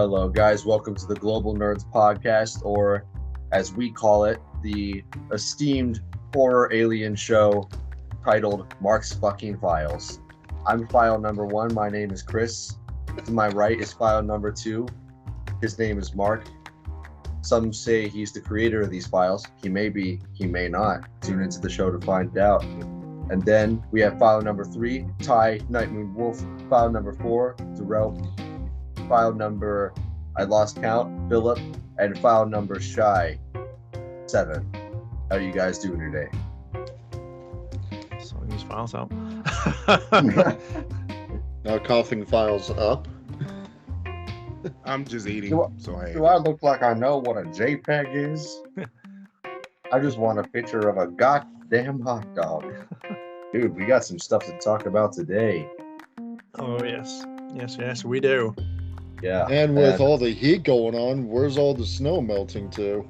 Hello, guys. Welcome to the Global Nerdz podcast, or as we call it, the esteemed horror alien show titled Mark's Fucking Files. I'm file number 1. My name is Chris. To my right is file number 2. His name is Mark. Some say he's the creator of these files. He may be, he may not. Tune into the show to find out. And then we have file number 3, Ty, Nightmoon Wolf. File number 4, Darrell. File number, I lost count, Philip. And file number Shy, 7. How are you guys doing today? Sorting these files out. Now coughing files up. I'm just eating. Do I look like I know what a JPEG is? I just want a picture of a goddamn hot dog. Dude, we got some stuff to talk about today. Oh, yes. Yes, we do. Yeah. And with all the heat going on, where's all the snow melting to?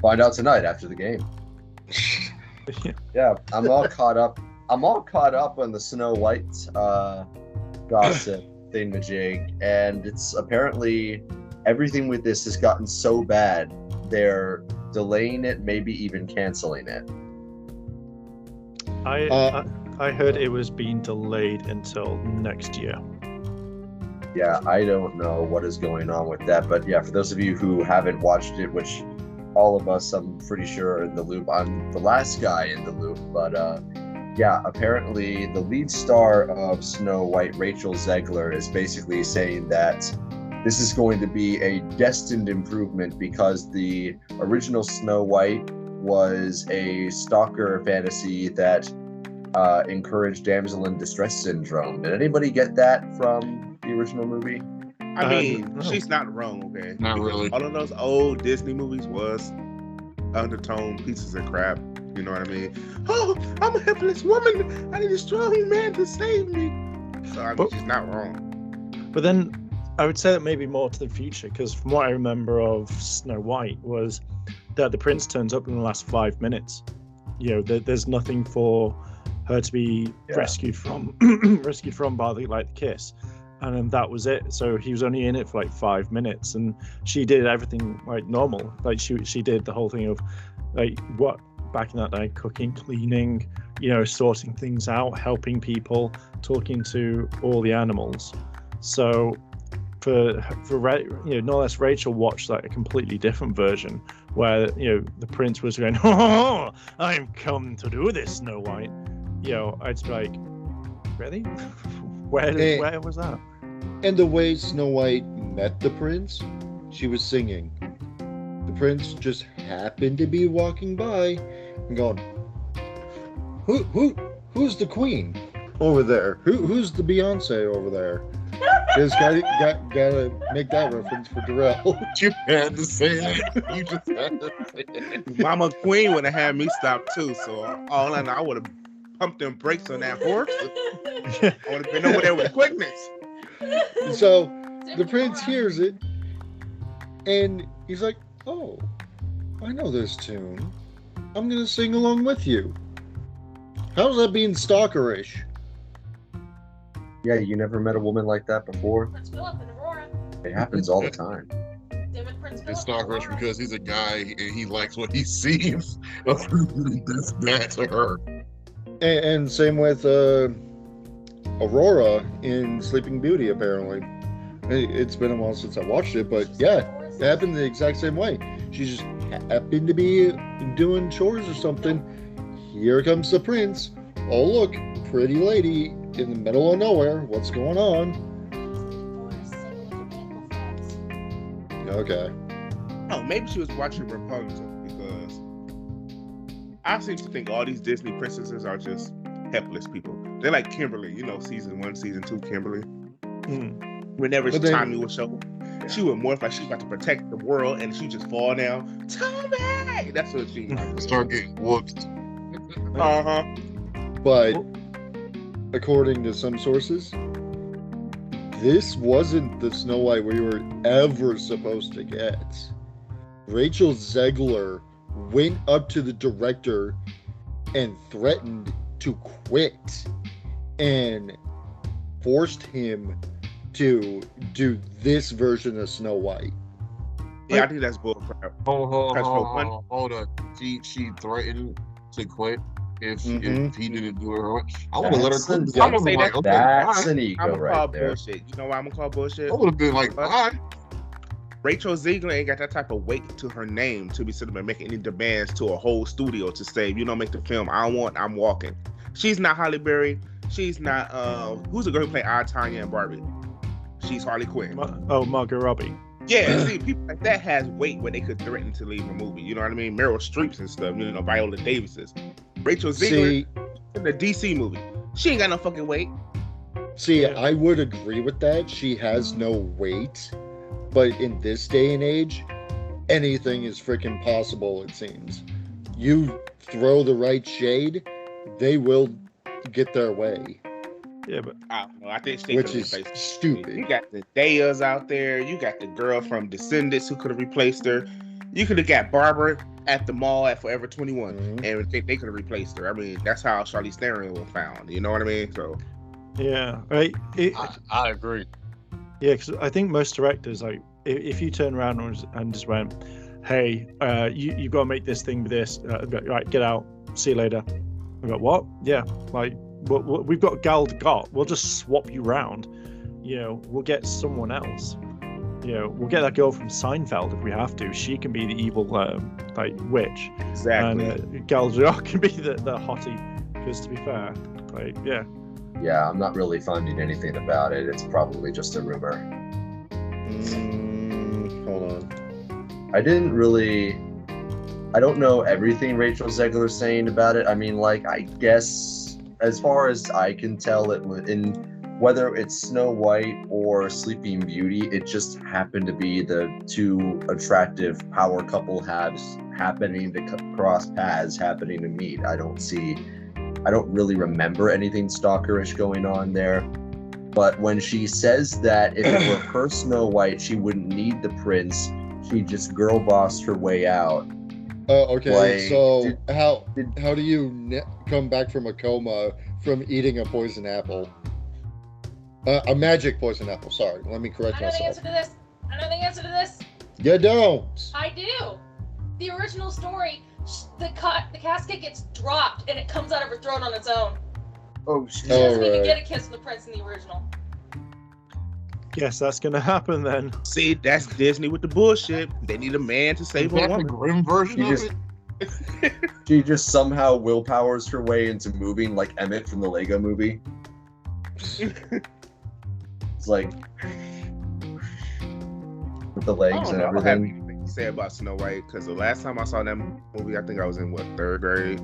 Find out tonight after the game. Yeah, I'm all caught up. I'm all caught up on the Snow White gossip thingamajig, and it's apparently everything with this has gotten so bad they're delaying it, maybe even canceling it. I heard it was being delayed until next year. Yeah, I don't know what is going on with that, but yeah, for those of you who haven't watched it, which all of us, I'm pretty sure, are in the loop. I'm the last guy in the loop, but yeah, apparently the lead star of Snow White, Rachel Zegler, is basically saying that this is going to be a destined improvement because the original Snow White was a stalker fantasy that encouraged damsel in distress syndrome. Did anybody get that from the original movie? I mean, she's not wrong, okay? Not really. All of those old Disney movies was undertone pieces of crap. You know what I mean? Oh, I'm a helpless woman. I need a strong man to save me. So I mean, she's not wrong. But then I would say that maybe more to the future, because from what I remember of Snow White was that the prince turns up in the last 5 minutes. You know, there's nothing for her to be rescued from by the kiss. And then that was it. So he was only in it for like 5 minutes, and she did everything like normal. Like she did the whole thing of like what back in that day, cooking, cleaning, you know, sorting things out, helping people, talking to all the animals. So for you know, no less Rachel watched like a completely different version where, you know, the prince was going, "Oh, I'm come to do this, Snow White." You know, I'd be like, really? Where was that? And the way Snow White met the prince, she was singing. The prince just happened to be walking by and going, who's the queen over there? Who's the Beyonce over there? Just gotta make that reference for Darrell. You had to say it. You just had to say it. Mama Queen would have had me stop too, so all in, I would have pumped them brakes on that horse. I would have been over there with quickness. So the prince hears it, and he's like, "Oh, I know this tune. I'm gonna sing along with you." How's that being stalkerish? Yeah, you never met a woman like that before? Prince Philip and Aurora. It happens all the time. It's stalkerish because he's a guy and he likes what he sees. That's bad to her. And same with Aurora in Sleeping Beauty, apparently. It's been a while since I watched it, but yeah, it happened the exact same way. She just happened to be doing chores or something. Here comes the prince. Oh, look, pretty lady in the middle of nowhere. What's going on? Okay. Oh, maybe she was watching Rapunzel, because I seem to think all these Disney princesses are just helpless people. They're like Kimberly, you know, season 1, season 2 Kimberly. Whenever Tommy would show, she would morph like she's about to protect the world, and she just fall down. Tommy! That's what she start getting whooped. But according to some sources, this wasn't the Snow White we were ever supposed to get. Rachel Zegler went up to the director and threatened to quit and forced him to do this version of Snow White. Yeah, I think that's bullcrap. Hold on. She threatened to quit if he didn't do her. I would have let her quit. I would have been like, okay, that's bye. an ego I'm gonna right call there. bullshit. You know why I'm gonna call bullshit? I would have been like, bye. Rachel Ziegler ain't got that type of weight to her name to be sitting there making any demands to a whole studio to say, if you don't make the film I want, I'm walking. She's not Halle Berry. She's not who's the girl who played Tanya and Barbie? She's Harley Quinn. Margot Robbie. Yeah, see, people like that has weight where they could threaten to leave a movie. You know what I mean? Meryl Streeps and stuff. You know, Viola Davises. Rachel Ziegler in the DC movie. She ain't got no fucking weight. See, I would agree with that. She has no weight. But in this day and age, anything is freaking possible, it seems. You throw the right shade, they will get their way. Yeah, but I don't know. I think she Which could've is replaced her. stupid. You got the Dayas out there. You got the girl from Descendants who could have replaced her. You could have got Barbara at the mall at Forever 21, and they could have replaced her. I mean, that's how Charlize Theron was found. You know what I mean? So yeah, right. I agree. Yeah, because I think most directors, like, if you turn around and just went, "Hey, you got to make this thing with this," right? Get out. See you later. I go, what? Yeah, like, we've got Gal Gadot. We'll just swap you round. You know, we'll get someone else. You know, we'll get that girl from Seinfeld if we have to. She can be the evil, like, witch. exactly. And Gal Gadot can be the hottie. Because to be fair, like, yeah. Yeah, I'm not really finding anything about it. It's probably just a rumor. Hold on. I don't know everything Rachel Zegler's saying about it. I mean, like, I guess as far as I can tell, whether it's Snow White or Sleeping Beauty, it just happened to be the two attractive power couple happening to cross paths, happening to meet. I don't really remember anything stalkerish going on there. But when she says that if it were her Snow White, she wouldn't need the prince, she just girl bossed her way out. Okay, Like, so how do you come back from a coma from eating a poison apple? A magic poison apple, sorry. Let me correct I know the myself. answer to this. I know the answer to this. You don't. I do. The original story, the casket gets dropped and it comes out of her throat on its own. Oh, She shit. doesn't Alright. even get a kiss from the prince in the original. Guess that's gonna happen then. See, that's Disney with the bullshit. They need a man to save a Is that the woman. grim version You of just- it? She just somehow willpowers her way into moving like Emmett from the Lego movie. It's like with the I legs don't and know. I don't have everything. anything to say about Snow White because the last time I saw that movie, I think I was in third grade,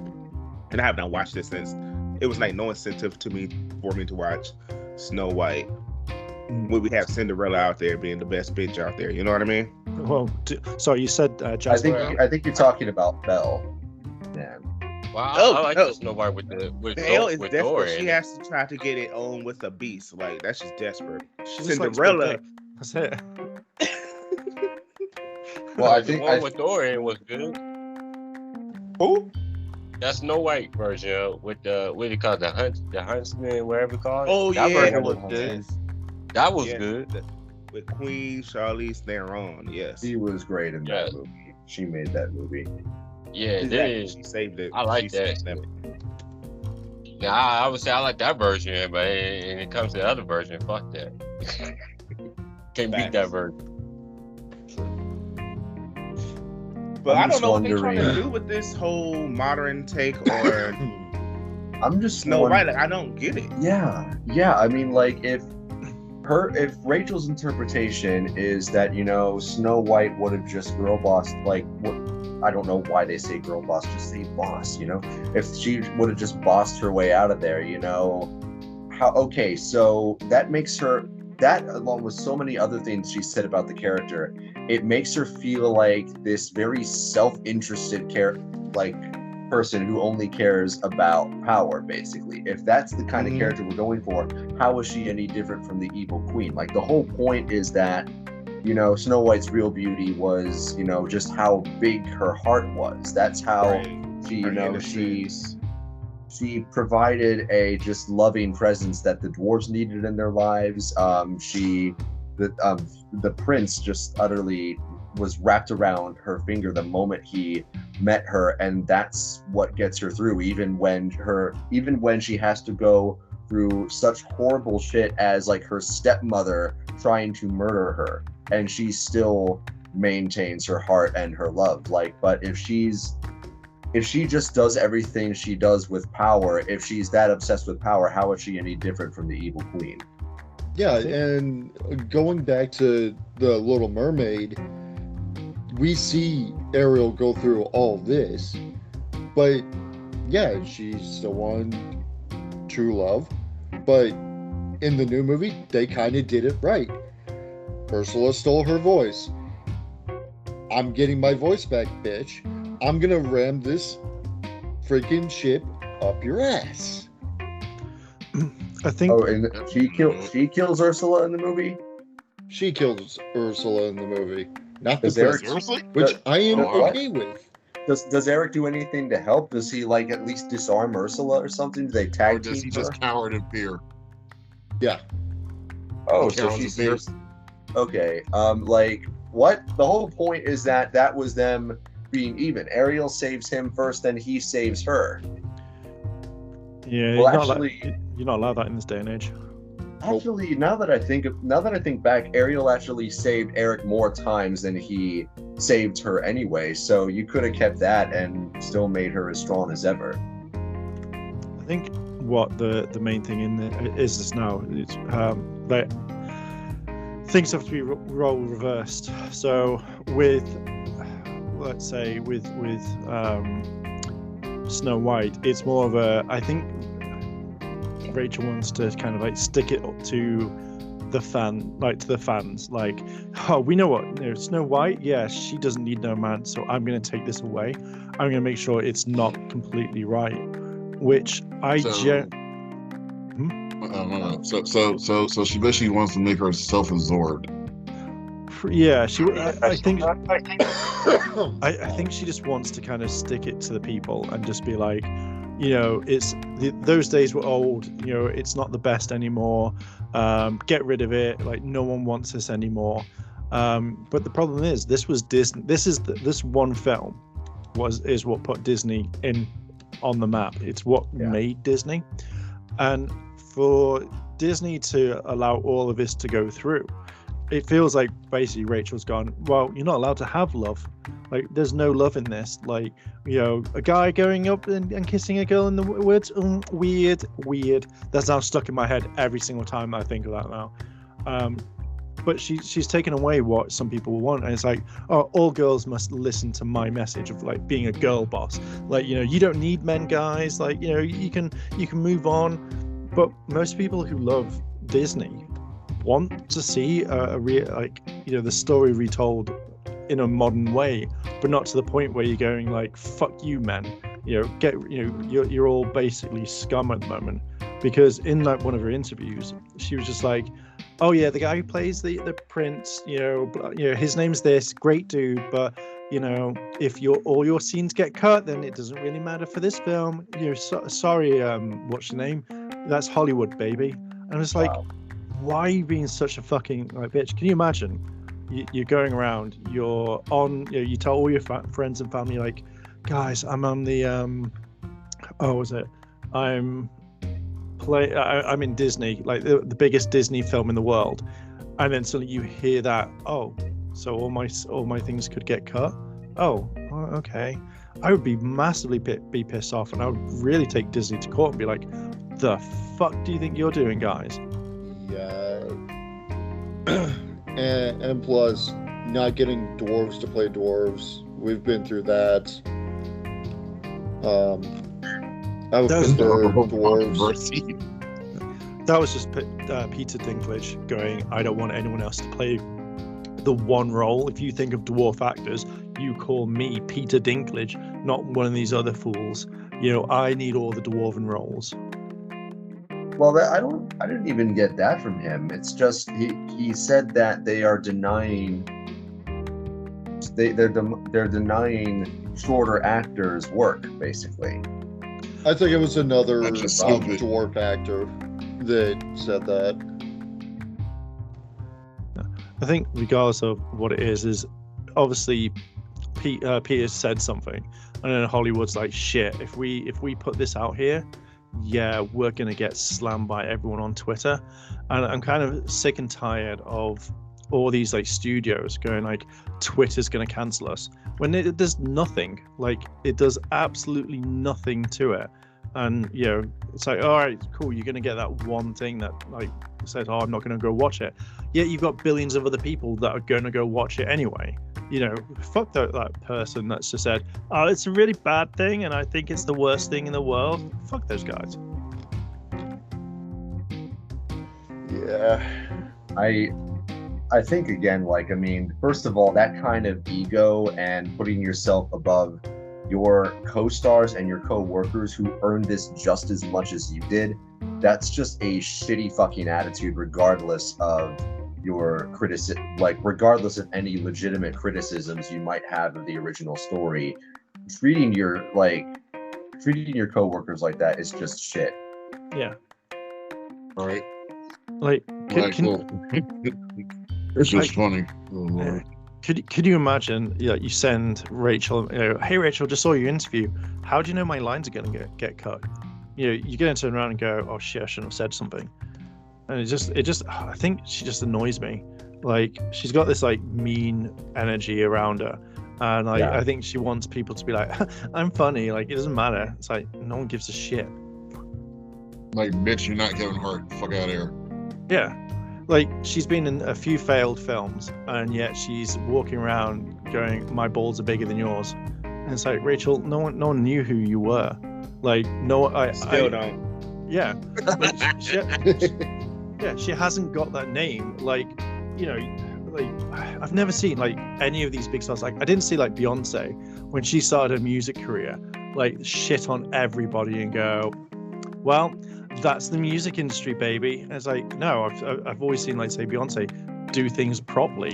and I have not watched it since. It was like no incentive to me for me to watch Snow White when we have Cinderella out there being the best bitch out there. You know what I mean? Well, sorry, you said I Jasmine. think you're talking about Belle. Yeah. Well, I like oh. the Snow White with Belle is with desperate. Dora She in it. has to try to get it on with a beast. Like that's just desperate. She just likes Cinderella. big dick. That's it. Well, I The think one with Dora in it was good. Who? That Snow White version with the what do you call it, the huntsman, whatever you call it. Oh that yeah, version was good. That was Yeah. good. With Queen Charlize Theron. Yes. she was great in that Yes. movie. She made that movie. Yeah, Exactly. She saved it. I like She that. saved it. Now, I would say I like that version, but when it comes to the other version, fuck that. Can't beat that Facts. version. But I'm I don't just know what they're trying to wondering- do with this whole modern take or I'm just Snow wondering- White. Like, I don't get it. Yeah. I mean, like, if Rachel's interpretation is that, you know, Snow White would have just girl bossed, like, what, I don't know why they say girl boss, just say boss, you know? If she would have just bossed her way out of there, you know, okay, so that makes her, that along with so many other things she said about the character, it makes her feel like this very self-interested person who only cares about power, basically. If that's the kind of character we're going for, how is she any different from the evil queen? Like, the whole point is that, you know, Snow White's real beauty was, you know, just how big her heart was. That's how Right. she, you Her know, she innocence. she provided a just loving presence that the dwarves needed in their lives. The prince just utterly was wrapped around her finger the moment he met her, and that's what gets her through, even when she has to go through such horrible shit as like her stepmother trying to murder her, and she still maintains her heart and her love. Like, but if she just does everything she does with power, if she's that obsessed with power, how is she any different from the evil queen? Yeah, and going back to the Little Mermaid, we see Ariel go through all this, but yeah, she's the one true love. But in the new movie, they kind of did it right. Ursula stole her voice. I'm getting my voice back, bitch. I'm gonna ram this freaking ship up your ass. I think. Oh, and she kills Ursula in the movie. She kills Ursula in the movie, not the Does Eric, princess, which I am okay with. Does Eric do anything to help? Does he like at least disarm Ursula or something? Do they tag Or does he team her? just cower in fear? Yeah. Oh, He so cowers in she's fear. okay. Like what? The whole point is that was them being even. Ariel saves him first, then he saves her. Yeah, Well, you're not allowed that in this day and age. Actually, now that I think back, Ariel actually saved Eric more times than he saved her anyway. So you could have kept that and still made her as strong as ever. I think what the main thing in there is this now is that things have to be role reversed. So with, let's say, with Snow White, it's more of a, I think Rachel wants to kind of like stick it up to the fans, like, oh, we know what, Snow White, yeah, she doesn't need no man, so I'm going to take this away. I'm going to make sure it's not completely right, which So she basically wants to make her self-absorbed. yeah, I think I think she just wants to kind of stick it to the people and just be like, it's those days were old, it's not the best anymore, get rid of it, like no one wants this anymore. But the problem is, this was Disney. This one film is what put Disney on the map. It's what made Disney, and for Disney to allow all of this to go through, it feels like basically Rachel's gone, well, you're not allowed to have love. Like, there's no love in this. Like, a guy going up and kissing a girl in the woods, weird. That's now stuck in my head every single time I think of that now. But she's taken away what some people want, and it's like, oh, all girls must listen to my message of like being a girl boss. Like, you don't need men, guys. Like, you can move on. But most people who love Disney want to see a real, like, the story retold in a modern way, but not to the point where you're going like, fuck you, men. You're all basically scum at the moment. Because in like one of her interviews, she was just like, oh yeah, the guy who plays the prince, his name's this great dude, but if all your scenes get cut, then it doesn't really matter for this film. Sorry, what's your name? That's Hollywood, baby. And it's like, why are you being such a fucking like bitch? Can you imagine? You're going around, you're on, you tell all your friends and family, like, guys, I'm on the I'm in Disney, like the biggest Disney film in the world, and then suddenly you hear that, oh, so all my things could get cut. Oh, okay. I would be massively be pissed off, and I would really take Disney to court and be like, the fuck do you think you're doing, guys? Yeah. and plus, not getting dwarves to play dwarves. We've been through that. I would prefer dwarves. That was just Peter Dinklage going, I don't want anyone else to play the one role. If you think of dwarf actors, you call me Peter Dinklage, not one of these other fools. I need all the dwarven roles. Well, I didn't even get that from him. It's just he said that they are denying they're denying shorter actors work, basically. I think it was another That's just stupid. dwarf actor that said that. I think regardless of what it is obviously Peter said something, and then Hollywood's like, shit, if we put this out here, yeah, we're gonna get slammed by everyone on Twitter. And I'm kind of sick and tired of all these like studios going like, Twitter's gonna cancel us, when it does nothing. Like, it does absolutely nothing to it. And you know, it's like, all right, cool, you're gonna get that one thing that like says, oh, I'm not gonna go watch it. Yet you've got billions of other people that are gonna go watch it anyway. You know, fuck that person that's just said, oh, it's a really bad thing and I think it's the worst thing in the world. Fuck those guys. Yeah. I think again, like, I mean, first of all, that kind of ego and putting yourself above your co-stars and your co-workers who earned this just as much as you did, that's just a shitty fucking attitude, regardless of your criticism, like regardless of any legitimate criticisms you might have of the original story. Treating your co-workers like that is just shit. Yeah. All right. Like, It's just funny. Oh, Lord. Could you imagine? Yeah, you send Rachel, you know, hey Rachel, just saw your interview. How do you know my lines are going to get cut? You know, you're going to turn around and go, oh shit, I shouldn't have said something. And it just, I think she just annoys me. Like, she's got this like mean energy around her, and like, I think she wants people to be like, I'm funny. Like, it doesn't matter. It's like, no one gives a shit. Like, bitch, you're not Kevin Hart. Fuck out of here. Yeah. Like, she's been in a few failed films, and yet she's walking around going, my balls are bigger than yours. And it's like, Rachel, no one knew who you were. Like, I still don't. Yeah. Like, she hasn't got that name. Like, you know, like, I've never seen like any of these big stars. Like, I didn't see like Beyonce when she started her music career, like, shit on everybody and go, well, that's the music industry, baby. And it's like, no, I've always seen, like, say, Beyonce do things properly.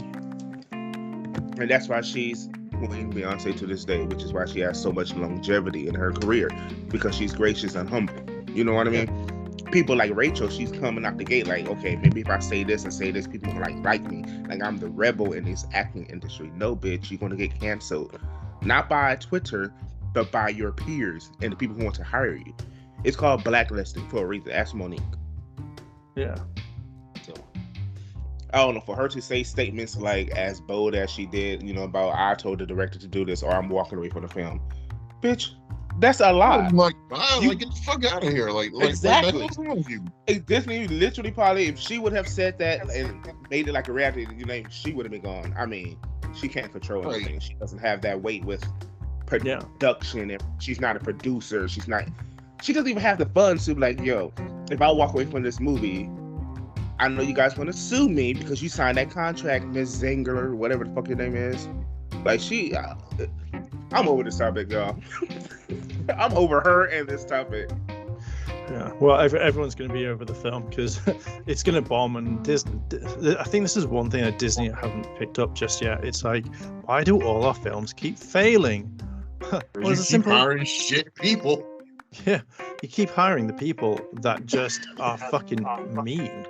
And that's why she's Queen Beyonce to this day, which is why she has so much longevity in her career, because she's gracious and humble. You know what I mean? People like Rachel, she's coming out the gate like, okay, maybe if I say this and say this, people will like me. Like, I'm the rebel in this acting industry. No, bitch, you're going to get canceled. Not by Twitter, but by your peers and the people who want to hire you. It's called blacklisting for a reason. Ask Monique. Yeah. So, I don't know, for her to say statements like as bold as she did, you know, about I told the director to do this or I'm walking away from the film. Bitch, that's a lie. I'm like, like, get the fuck out of here. Like exactly. What's wrong with you? Disney literally probably, if she would have said that and made it like a reality, you know, she would have been gone. I mean, she can't control anything. Right. She doesn't have that weight with production. And she's not a producer. She doesn't even have the funds to be like, yo, if I walk away from this movie, I know you guys want to sue me because you signed that contract, Ms. Zingler, whatever the fuck your name is. Like, I'm over this topic, y'all. I'm over her and this topic. Yeah, well, everyone's going to be over the film because it's going to bomb. And I think this is one thing that Disney haven't picked up just yet. It's like, why do all our films keep failing? You keep hiring shit people. Yeah, you keep hiring the people that just are fucking mean.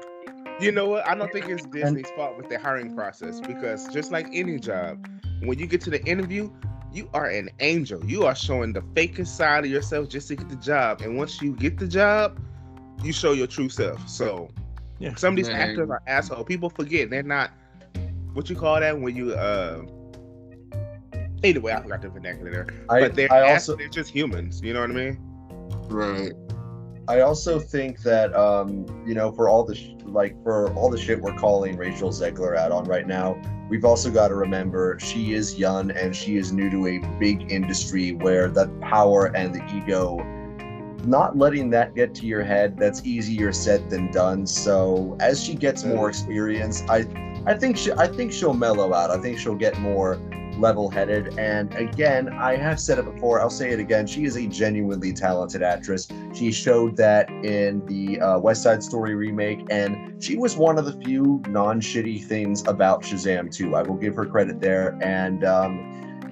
You know what? I don't think it's Disney's fault with the hiring process, because just like any job, when you get to the interview, you are an angel. You are showing the fakest side of yourself just to get the job. And once you get the job, you show your true self. So some of these actors are assholes. People forget they're not, what you call that when you, anyway, I forgot the vernacular there. But they're just humans. You know what I mean? Right. I also think that you know, for all the shit we're calling Rachel Zegler out on right now, we've also got to remember she is young and she is new to a big industry where the power and the ego, not letting that get to your head, that's easier said than done. So as she gets more experience, I think she'll mellow out. I think she'll get more level-headed. And again, I have said it before, I'll say it again, she is a genuinely talented actress. She showed that in the West Side Story remake, and she was one of the few non-shitty things about Shazam 2. I will give her credit there. And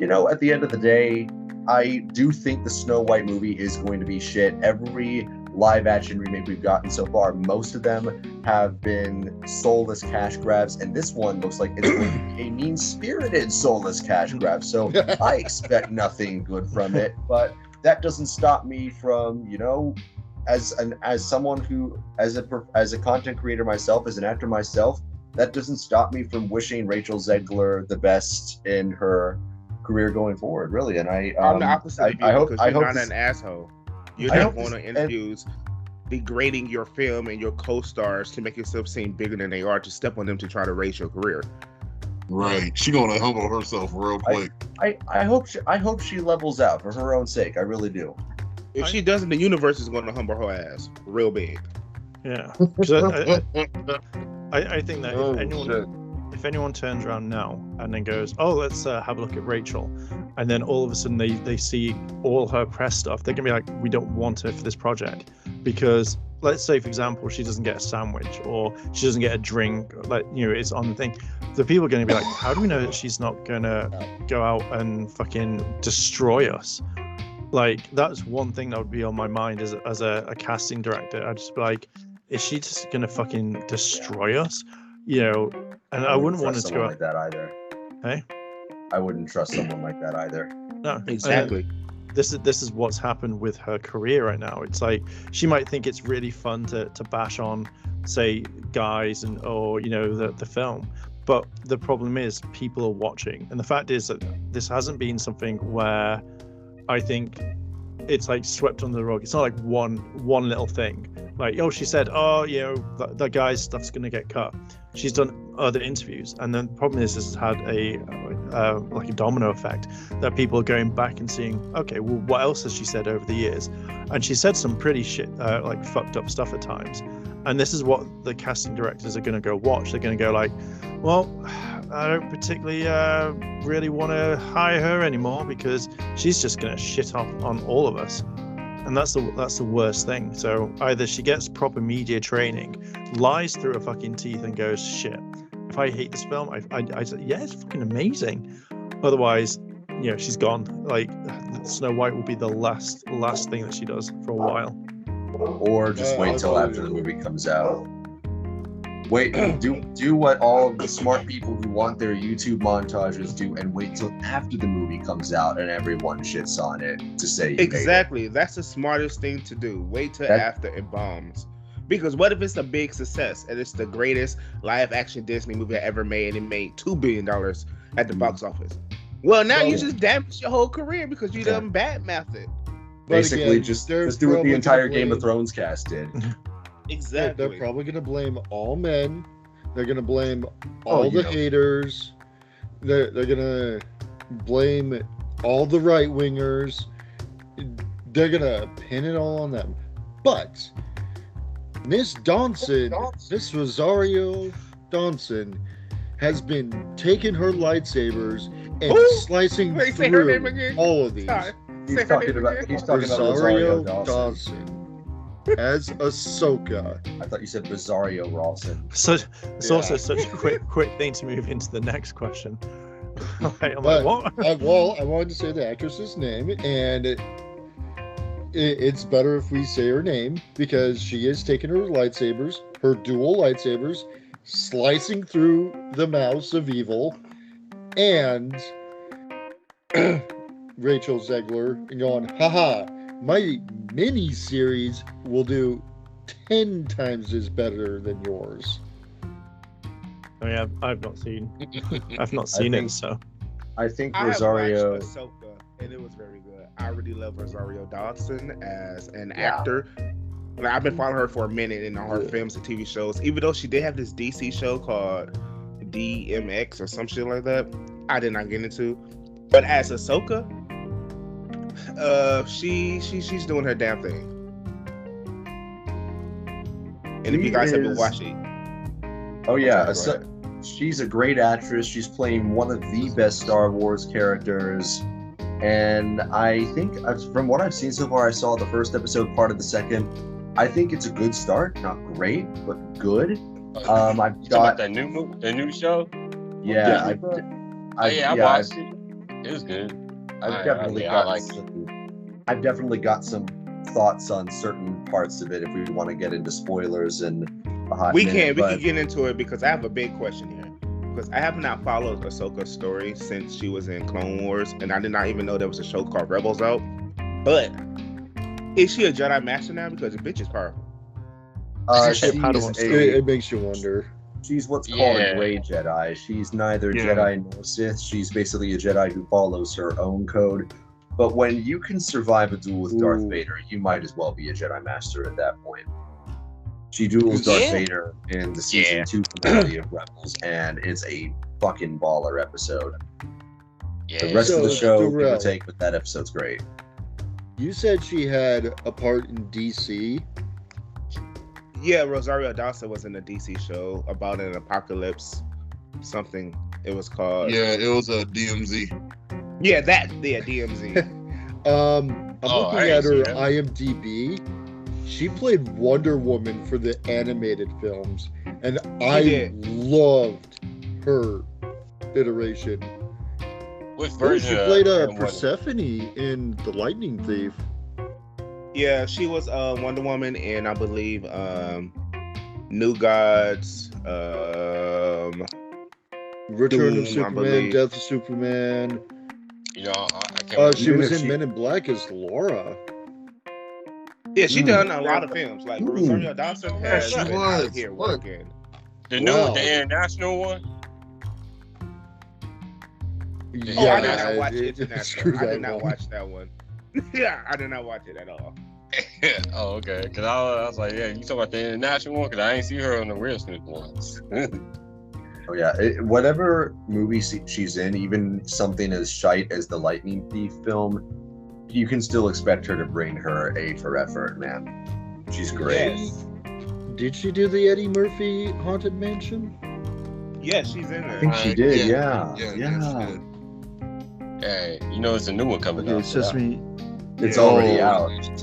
you know, at the end of the day, I do think the Snow White movie is going to be shit. Every live action remake we've gotten so far, most of them have been soulless cash grabs, and this one looks like it's going to be a mean-spirited soulless cash grab. So I expect nothing good from it, but that doesn't stop me from, you know, as someone who, as a content creator myself, as an actor myself, that doesn't stop me from wishing Rachel Zegler the best in her career going forward, really. And I'm the opposite of you, because you're not an asshole. You're not going to infuse degrading your film and your co-stars to make yourself seem bigger than they are, to step on them to try to raise your career. Right. She's gonna humble herself real quick. I hope she levels out for her own sake. I really do. If she doesn't, the universe is going to humble her ass real big. Yeah. I think that if anyone turns around now and then goes, oh, let's have a look at Rachel, and then all of a sudden they see all her press stuff, they're gonna be like, we don't want her for this project, because let's say, for example, she doesn't get a sandwich or she doesn't get a drink, like, you know, it's on the thing. The people are gonna be like, how do we know that she's not gonna go out and fucking destroy us? Like, that's one thing that would be on my mind as a casting director. I'd just be like, is she just gonna fucking destroy us? You know, and I wouldn't want to go like that either. Hey, I wouldn't trust someone like that either. No, exactly. This is what's happened with her career right now. It's like she might think it's really fun to bash on, say, guys and, or, you know, the film, but the problem is people are watching, and the fact is that this hasn't been something where I think it's like swept under the rug. It's not like one little thing. Like, oh, she said, oh, you know, that guy's stuff's going to get cut. She's done other interviews, and then the problem is this has had a like a domino effect, that people are going back and seeing, okay, well, what else has she said over the years? And she said some pretty shit, like fucked up stuff at times. And this is what the casting directors are going to go watch. They're going to go like, well, I don't particularly really want to hire her anymore, because she's just going to shit off on all of us. And that's the worst thing. So either she gets proper media training, lies through her fucking teeth and goes, shit, if I hate this film, I say, yeah, it's fucking amazing. Otherwise, you know, she's gone. Like, Snow White will be the last thing that she does for a while. Or just wait till after the movie comes out. Wait, do what all of the smart people who want their YouTube montages do, and wait till after the movie comes out and everyone shits on it to say you exactly. made it. That's the smartest thing to do. Wait till after it bombs. Because what if it's a big success and it's the greatest live action Disney movie ever made, and it made $2 billion at the box office? Well, now you just damaged your whole career because you done bad-mouthed it. Basically, just do what the entire Game of Thrones cast did. Exactly. They're probably going to blame all men. They're going to blame all the haters. They're going to blame all the right-wingers. They're going to pin it all on them. But Miss Dawson, Miss Rosario Dawson, has been taking her lightsabers and slicing through all of these. He's talking about Rosario Dawson. As Ahsoka. I thought you said Rosario Rawson. So it's also such a quick thing to move into the next question. I'm like, what? I wanted to say the actress's name, and it's better if we say her name, because she is taking her lightsabers, her dual lightsabers, slicing through the mouse of evil, and Rachel Zegler, and going, haha, my mini-series will do 10 times as better than yours. I mean, I've not seen it, so I think I Rosario. have watched Ahsoka, and it was very good. I really love Rosario Dawson as an actor. Like, I've been following her for a minute in all her films and TV shows. Even though she did have this DC show called DMX or some shit like that, I did not get into. But as Ahsoka, she's doing her damn thing. And if you guys haven't watched it, she's a great actress. She's playing one of the best Star Wars characters, and I think from what I've seen so far, I saw the first episode, part of the second. I think it's a good start, not great, but good. I've got that new show. Yeah, I watched it. It was good. I've definitely got some thoughts on certain parts of it if we want to get into spoilers and a hot we minute, can get into it because I have a big question here. Because I have not followed Ahsoka's story since she was in Clone Wars, and I did not even know there was a show called Rebels out. But is she a Jedi Master now? Because the bitch is powerful. It makes you wonder. She's what's called a gray Jedi. She's neither Jedi nor Sith. She's basically a Jedi who follows her own code. But when you can survive a duel with Darth Vader, you might as well be a Jedi Master at that point. She duels Darth Vader in the season 2 finale of Rebels, and it's a fucking baller episode. The rest of the show, give or take, but that episode's great. You said she had a part in DC. Yeah, Rosario Dawson was in a DC show about an apocalypse, something it was called. Yeah, it was a DMZ. Yeah, DMZ. I'm looking at her IMDb. She played Wonder Woman for the animated films, and I loved her iteration. What version? She played Persephone in The Lightning Thief. Yeah, she was Wonder Woman in, I believe, New Gods, Return of Superman, Death of Superman. You know, I can't she was in Men in Black as Laura. Yeah, she done a lot of films. Like Rosario Dawson has been out here working. The international one? Yeah, I did not watch International. I did not watch that one. Yeah, I did not watch it at all. Oh, okay. Because I was like, yeah, you talking about the international one? Because I ain't see her on the Will Smith ones. Oh yeah, whatever movie she's in, even something as shite as the Lightning Thief film, you can still expect her to bring her A for effort, man. She's great. Yes. Did she do the Eddie Murphy Haunted Mansion? Yeah, she's in there. I think she did, yeah. Hey, you know it's a new one coming out. It's just me. It's already out. It's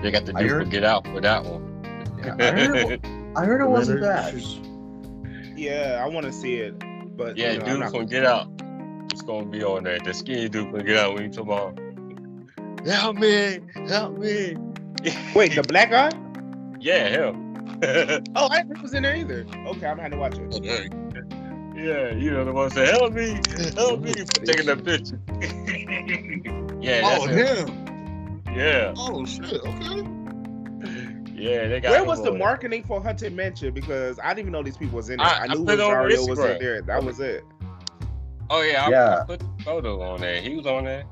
They got the dude for Get Out for that one. Yeah, I heard it wasn't bad. Yeah, I want to see it, but yeah, dude from Get Out. It's gonna be on there. The skinny dude from Get Out. When you talk about, help me. Wait, the black guy? Yeah, him. Oh, I didn't know he was in there either. Okay, I'm gonna have to watch it. Okay. Yeah, you know the one say, help me, for taking that picture. Yeah, that's him. Yeah. Oh shit. Okay. Yeah, they got. Where was the marketing for Haunted Mansion? Because I didn't even know these people was in there. I knew Rosario was in there. That was it. Oh yeah, I put the photo on there. He was on there.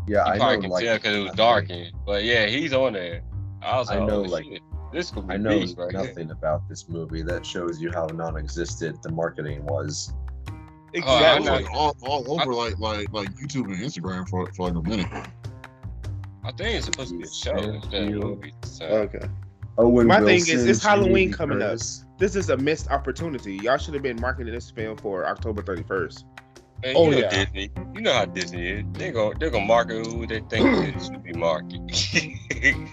Yeah, I probably can tell because it was darkened, but yeah, he's on there. I was like, shit. This could be nothing about this movie that shows you how non-existent the marketing was. Exactly. Like all over like YouTube and Instagram for like a minute. I think it's supposed to be a show instead of a movie. So. Okay. My thing is, it's Halloween coming up. This is a missed opportunity. Y'all should have been marketing this film for October 31st. Man, you know Disney. You know how Disney is. They're gonna market who they think it should be marketed.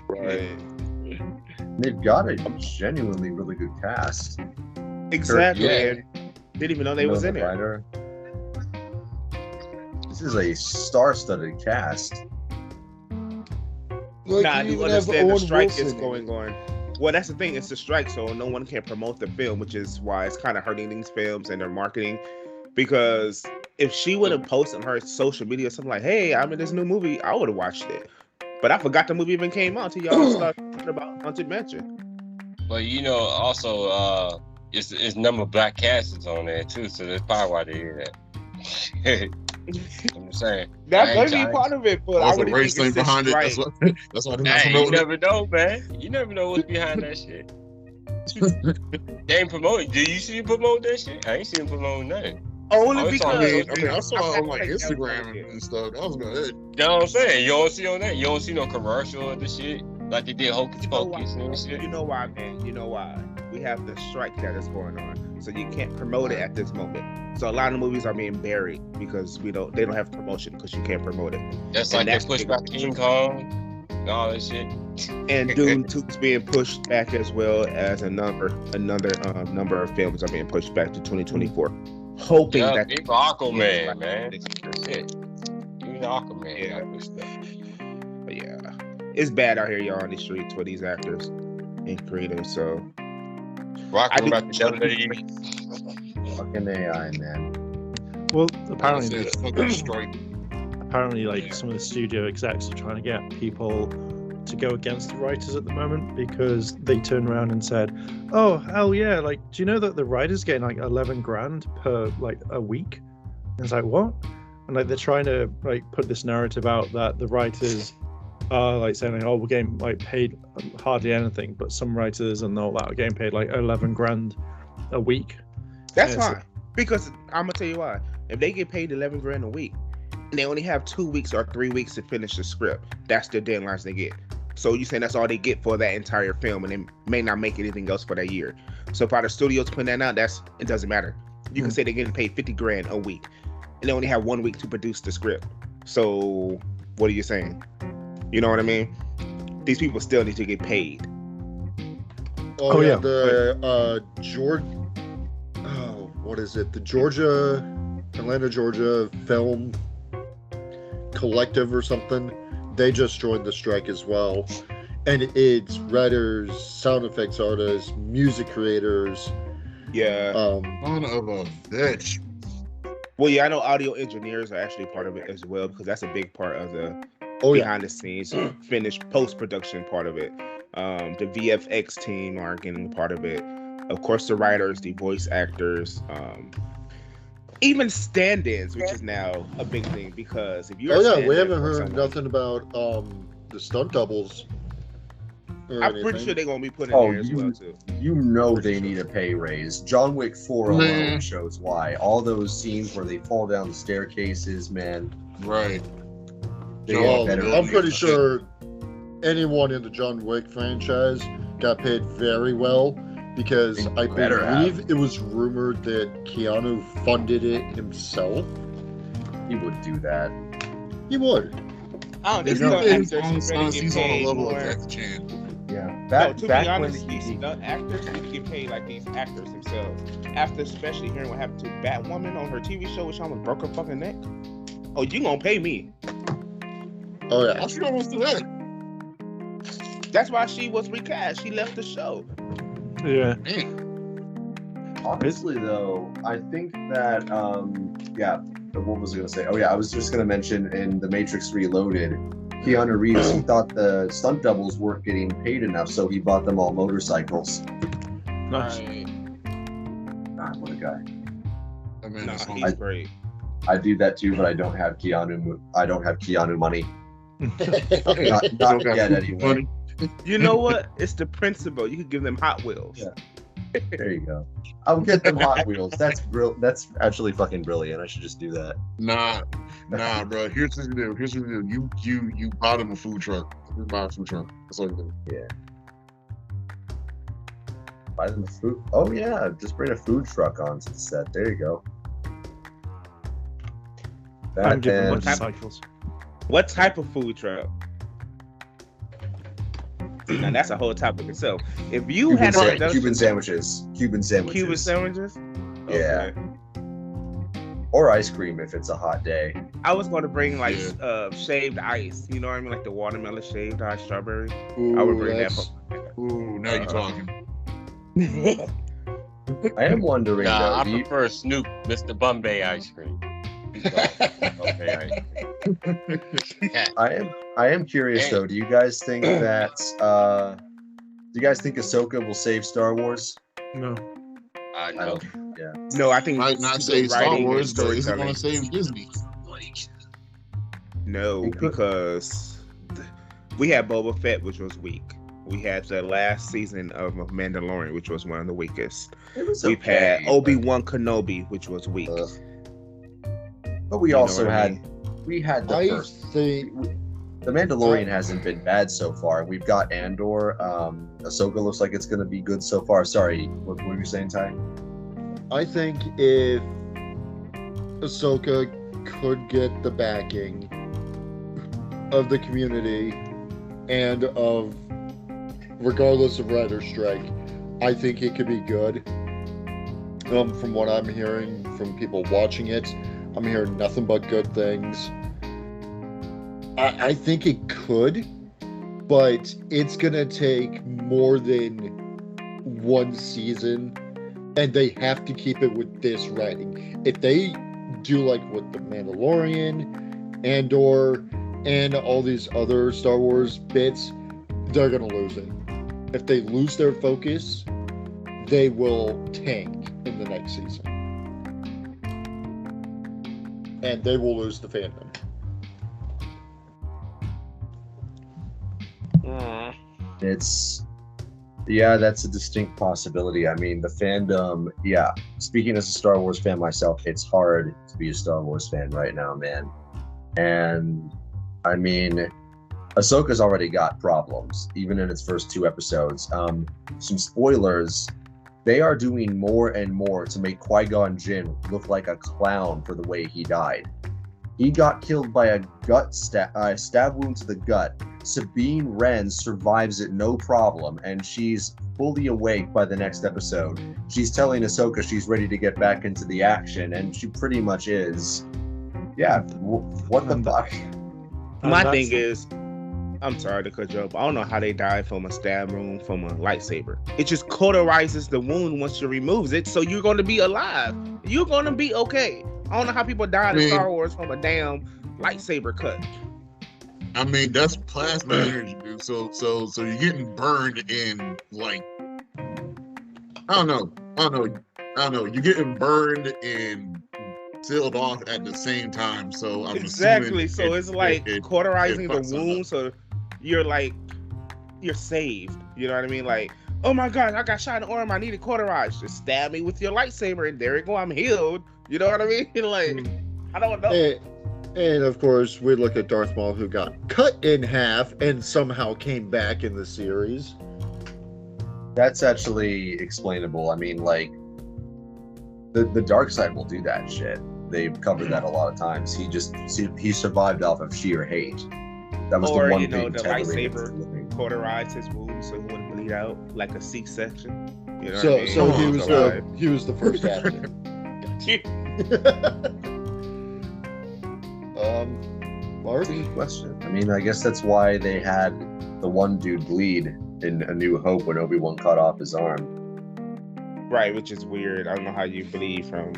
Right. They've got a genuinely really good cast. Exactly. Didn't even know they was in it. This is a star-studded cast. Like, I do understand the strike is going on. Well, that's the thing. It's a strike, so no one can promote the film, which is why it's kind of hurting these films and their marketing. Because if she would have posted on her social media something like, "Hey, I'm in this new movie," I would have watched it. But I forgot the movie even came out until y'all started talking about Haunted Mansion. But you know, also, it's number of black casts on there too, so that's probably why they hear that. I'm saying that may be part of it, but I would race thing behind it. That's why you never know, man. You never know what's behind that shit. They ain't promoting. Do you see him promote that shit? I ain't seen him promoting nothing. Only because I saw it on like Instagram and stuff. That was good. You know what I'm saying? You don't see on that. You don't see no commercial of the shit like they did Hocus Pocus and shit. You know why, man? You know why? We have the strike that is going on, so you can't promote it at this moment. So a lot of movies are being buried because they don't have promotion because you can't promote it. That's like they pushed back King Kong and all that shit. And Doom 2's being pushed back as well as another number of films are being pushed back to 2024. hoping Yeah, that even Aquaman, man. Shit. Even Aquaman. Yeah. got this stuff. But yeah, it's bad out here, y'all, on the streets for these actors and creators. So Rocking about the other day. Fucking AI, man. Well, Apparently, apparently, it's fucking strike. apparently, like some of the studio execs are trying to get people to go against the writers at the moment because they turned around and said, "Oh hell yeah! Like, do you know that the writers getting like 11 grand per like a week?" And it's like, what? And like they're trying to like put this narrative out that the writers are like saying, like, "Oh, we're getting like paid hardly anything," but some writers and all that are getting paid like 11 grand a week. that's Yeah, so- fine. Because I'm gonna tell you why. If they get paid 11 grand a week and they only have 2 weeks or 3 weeks to finish the script, that's the deadlines they get. So you saying that's all they get for that entire film, and they may not make anything else for that year. So if the studio's putting that out, it doesn't matter. You can say they're getting paid 50 grand a week, and they only have 1 week to produce the script. So what are you saying? You know what I mean? These people still need to get paid. Oh, yeah. The what is it? The Atlanta, Georgia Film Collective or something. They just joined the strike as well. And it's writers, sound effects artists, music creators. Yeah. Son of a bitch. Well, yeah, I know audio engineers are actually part of it as well, because that's a big part of the behind the scenes, finished post-production part of it. The VFX team are getting part of it. Of course, the writers, the voice actors, even stand-ins, which is now a big thing, because if you're we haven't heard nothing about the stunt doubles. I'm pretty sure they're gonna be put in there as well too. You know they need a pay raise. John Wick 4 alone shows why. All those scenes where they fall down the staircases, man. Right. They Well, get better. I'm pretty sure anyone in the John Wick franchise got paid very well, because I believe it was rumored that Keanu funded it himself. He would do that. He would. I don't He's think on a level of Jackie Chan. Yeah. To be honest, these stunt actors need to get paid like these actors themselves. After especially hearing what happened to Batwoman on her TV show, which almost broke her fucking neck. Oh, you gonna pay me? Oh yeah. I should almost do that. That's why she was recast. She left the show. Yeah. Honestly, though, I think that, what was I going to say? Oh, yeah, I was just going to mention in The Matrix Reloaded, Keanu Reeves, he thought the stunt doubles weren't getting paid enough, so he bought them all motorcycles. Nice. God, what a guy. I mean, He's great. I do that too, but I don't have Keanu money. Not yet, anyway. You know what? It's the principle. You could give them Hot Wheels. Yeah. There you go. I'll get them Hot Wheels. That's actually fucking brilliant. I should just do that. Nah, bro. Here's what you do. You buy them a food truck. You buy a food truck. That's all you do. Yeah. Buy them a food. Oh yeah, just bring a food truck on to the set. There you go. I'm giving motorcycles. What type of food truck? Now that's a whole topic itself. If you had Cuban sandwiches. Cuban sandwiches? Yeah. Or ice cream if it's a hot day. I was going to bring like shaved ice. You know what I mean? Like the watermelon shaved ice, strawberry. I would bring that. Ooh, now you're talking. I am wondering though. I prefer Snoop, Mr. Bombay ice cream. I am curious though. Do you guys think that Ahsoka will save Star Wars? No. I know. Yeah. No, I think might not save Star Wars, but it's going to save Disney. No, because we had Boba Fett, which was weak. We had the last season of Mandalorian, which was one of the weakest. We've had Obi-Wan Kenobi, which was weak. But we also had the first. Think the Mandalorian hasn't been bad so far. We've got Andor. Ahsoka looks like it's going to be good so far. Sorry, what were you saying, Ty? I think if Ahsoka could get the backing of the community and of, regardless of writer strike, I think it could be good. From what I'm hearing from people watching it. I'm hearing nothing but good things. I think it could, but it's gonna take more than one season, and they have to keep it with this writing. If they do like with The Mandalorian, Andor, and all these other Star Wars bits, they're gonna lose it. If they lose their focus, they will tank in the next season. And they will lose the fandom. That's a distinct possibility. I mean, the fandom, speaking as a Star Wars fan myself, it's hard to be a Star Wars fan right now, man. And I mean, Ahsoka's already got problems, even in its first 2 episodes. Some spoilers, they are doing more and more to make Qui-Gon Jinn look like a clown for the way he died. He got killed by a stab wound to the gut. Sabine Wren survives it no problem, and she's fully awake by the next episode. She's telling Ahsoka she's ready to get back into the action, and she pretty much is. Yeah, what the fuck? My thing is, I'm sorry to cut you up. I don't know how they died from a stab wound from a lightsaber. It just cauterizes the wound once you removes it, so you're going to be alive. You're going to be okay. I don't know how people died in Star Wars from a damn lightsaber cut. I mean, that's plasma energy, dude. So you're getting burned in, like, I don't know. You're getting burned and sealed off at the same time. So I'm exactly. So it's like cauterizing the wound. So you're saved. You know what I mean? Like, oh my God, I got shot in the arm. I need it cauterized. Just stab me with your lightsaber, and there you go. I'm healed. You know what I mean? Like, I don't know. And of course, we look at Darth Maul, who got cut in half and somehow came back in the series. That's actually explainable. I mean, like, the dark side will do that shit. They've covered that a lot of times. He survived off of sheer hate. That was the one thing. The lightsaber cauterized his wound so he wouldn't bleed out like a C-section. You know so what I mean? he was the first actor. Mark? That's a good question. I mean, I guess that's why they had the one dude bleed in A New Hope when Obi-Wan cut off his arm. Right, which is weird. I don't know how you bleed from.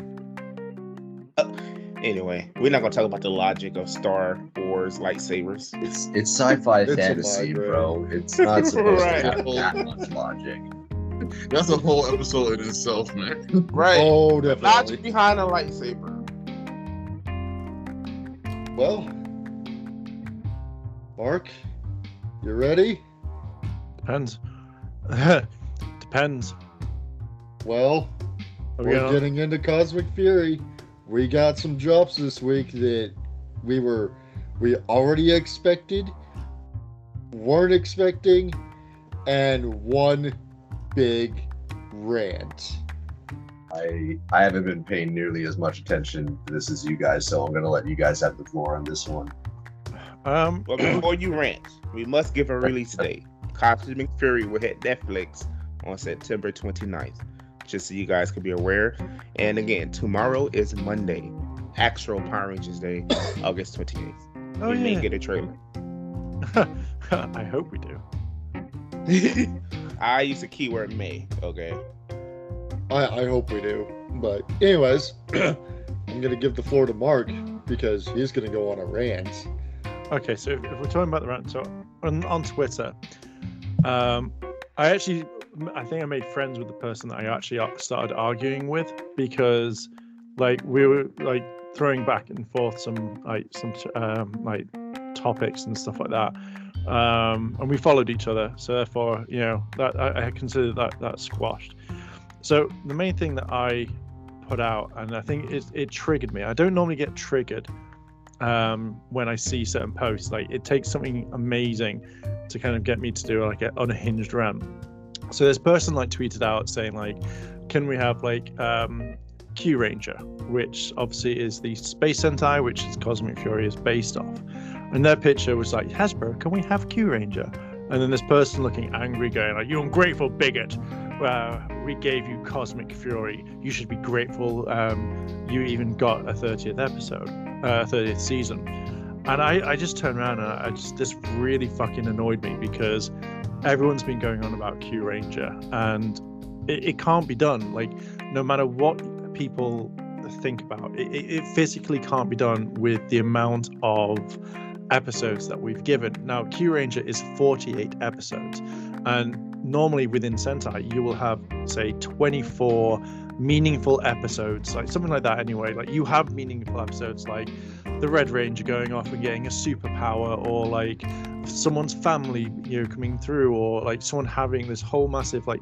Anyway, we're not gonna talk about the logic of Star Wars lightsabers. It's sci-fi fantasy, bro. It's not supposed to have that much logic. That's a whole episode in itself, man. Right. Oh, definitely. Logic behind a lightsaber. Well, Mark, you ready? Depends. Depends. Well, we're getting into Cosmic Fury. We got some drops this week that we already expected, weren't expecting, and one big rant. I haven't been paying nearly as much attention to this as you guys, so I'm going to let you guys have the floor on this one. Well, before you rant, we must give a release date. Cosmic Fury will hit Netflix on September 29th, just so you guys can be aware. And again, tomorrow is Monday, actual Power Rangers Day, August 28th. We may get a trailer. I hope we do. I use the keyword may, okay? I hope we do. But anyways, I'm going to give the floor to Mark because he's going to go on a rant. Okay, so if we're talking about the rant, so on Twitter, I think I made friends with the person that I actually started arguing with because, like, we were like throwing back and forth some topics and stuff like that, and we followed each other. So therefore, that I consider that squashed. So the main thing that I put out, and I think it triggered me. I don't normally get triggered when I see certain posts. Like, it takes something amazing to kind of get me to do like an unhinged rant. So this person like tweeted out saying like, can we have like Q Ranger, which obviously is the Space Sentai, which is Cosmic Fury is based off. And their picture was like, Hasbro, can we have Q Ranger? and then this person looking angry, going like, "You ungrateful bigot! We gave you cosmic fury. You should be grateful. You even got a 30th episode, 30th season." And I just turned around and this really fucking annoyed me, because everyone's been going on about Q Ranger, and it can't be done. Like, no matter what people think about it physically can't be done with the amount of episodes that we've given. Now, Q Ranger is 48 episodes, and normally within Sentai you will have, say, 24 meaningful episodes, like something like that anyway. Like, you have meaningful episodes like the Red Ranger going off and getting a superpower, or like someone's family, coming through, or like someone having this whole massive like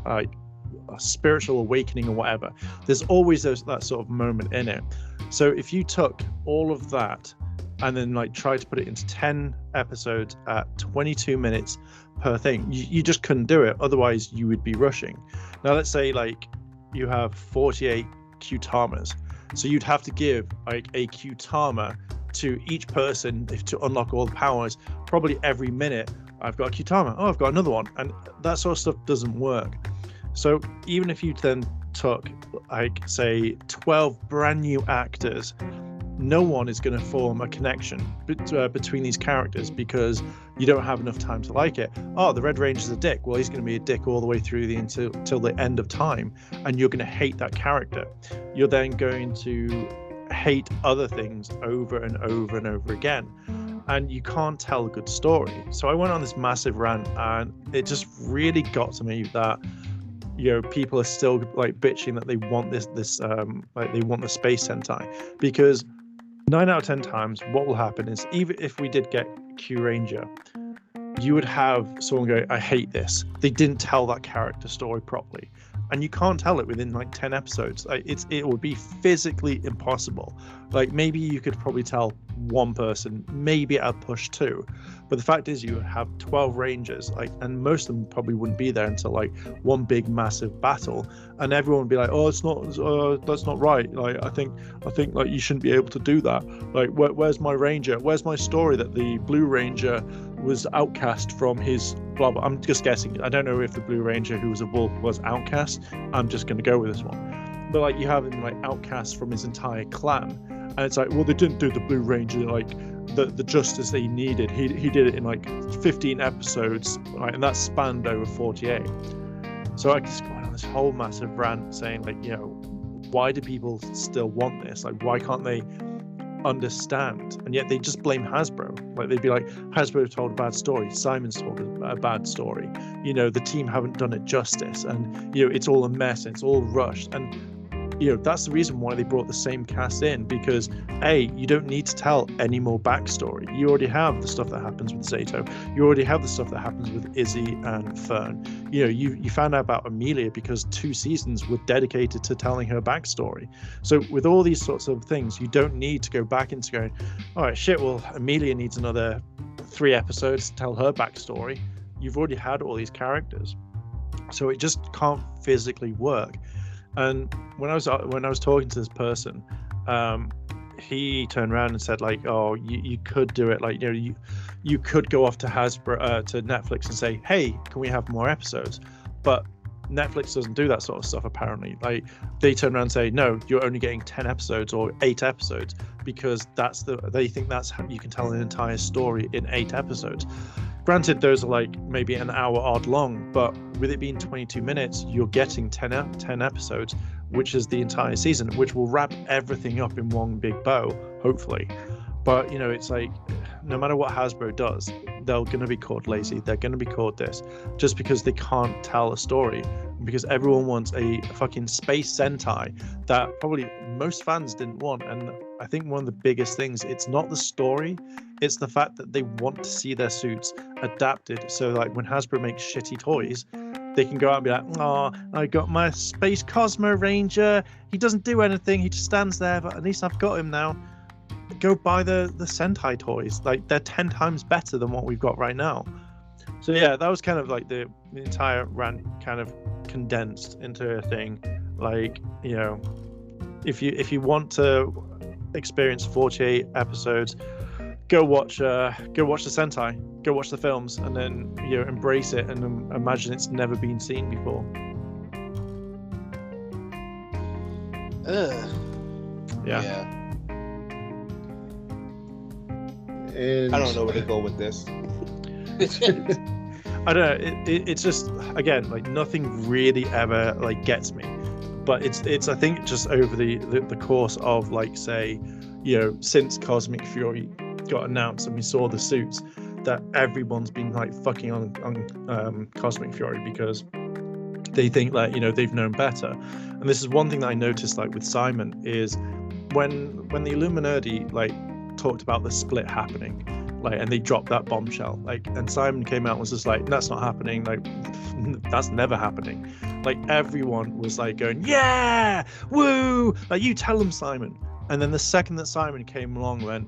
a spiritual awakening or whatever. There's always that sort of moment in it. So if you took all of that and then like tried to put it into 10 episodes at 22 minutes per thing, you just couldn't do it. Otherwise you would be rushing. Now let's say like you have 48 Q-Tamas, so you'd have to give like a Q-Tama to each person to unlock all the powers. Probably every minute, I've got a Q-Tama, oh, I've got another one, and that sort of stuff doesn't work. So even if you then took, like, say, 12 brand new actors, no one is going to form a connection between these characters, because you don't have enough time to like it. Oh, the Red Ranger's a dick. Well, he's going to be a dick all the way through till the end of time, and you're going to hate that character. You're then going to hate other things over and over and over again, and you can't tell a good story. So I went on this massive rant, and it just really got to me that people are still like bitching that they want this like they want the space Sentai, because 9 out of 10 times what will happen is, even if we did get Q Ranger, you would have someone go, I hate this. They didn't tell that character story properly. And you can't tell it within like 10 episodes. Like, it would be physically impossible. Like, maybe you could probably tell one person, maybe at a push 2. But the fact is, you have 12 Rangers, like, and most of them probably wouldn't be there until like one big massive battle, and everyone would be like, "Oh, it's not, that's not right. Like, I think like you shouldn't be able to do that. Like, where's my Ranger? Where's my story that the Blue Ranger was outcast from his blah blah." I'm just guessing. I don't know if the Blue Ranger, who was a wolf, was outcast. I'm just going to go with this one. But like, you have him like outcast from his entire clan, and it's like, well, they didn't do the Blue Ranger like the justice that he needed. He did it in like 15 episodes, right? And that spanned over 48. So I just went on this whole massive rant saying, like, why do people still want this? Like, why can't they understand? And yet they just blame Hasbro. Like, they'd be like, Hasbro told a bad story, Simon's told a bad story, the team haven't done it justice, and it's all a mess and it's all rushed. And that's the reason why they brought the same cast in, because you don't need to tell any more backstory. You already have the stuff that happens with Zato. You already have the stuff that happens with Izzy and Fern. You found out about Amelia because 2 seasons were dedicated to telling her backstory. So with all these sorts of things, you don't need to go back into going, all right, shit, well, Amelia needs another 3 episodes to tell her backstory. You've already had all these characters, so it just can't physically work. And when I was talking to this person, he turned around and said, like, oh, you could do it, like, you could go off to Hasbro, to Netflix, and say, hey, can we have more episodes? But Netflix doesn't do that sort of stuff, apparently. Like, they turn around and say, no, you're only getting 10 episodes or 8 episodes, because they think that's how you can tell an entire story in 8 episodes. Granted, those are like maybe an hour odd long, but with it being 22 minutes, you're getting 10 episodes, which is the entire season, which will wrap everything up in one big bow, hopefully. But, it's like, no matter what Hasbro does, they're going to be called lazy. They're going to be called this, just because they can't tell a story. Because everyone wants a fucking space Sentai that probably most fans didn't want. And I think one of the biggest things, it's not the story, it's the fact that they want to see their suits adapted. So like, when Hasbro makes shitty toys, they can go out and be like, oh, I got my Space Cosmo Ranger. He doesn't do anything. He just stands there, but at least I've got him now. Go buy the Sentai toys. Like, they're 10 times better than what we've got right now. So yeah, that was kind of like the entire rant kind of condensed into a thing. Like, if you want to experience 48 episodes, go watch the Sentai, go watch the films, and then embrace it and imagine it's never been seen before. Yeah. And I don't know where to go with this. I don't know. It's just, again, like, nothing really ever like gets me, but it's I think just over the course of, like, say, since Cosmic Fury got announced and we saw the suits, that everyone's been like fucking on Cosmic Fury because they think that they've known better. And this is one thing that I noticed, like, with Simon, is when the Illuminati like talked about the split happening, like, and they dropped that bombshell, like, and Simon came out and was just like, that's not happening, like, that's never happening. Like, everyone was like going, yeah, woo, like, you tell them, Simon. And then the second that Simon came along, when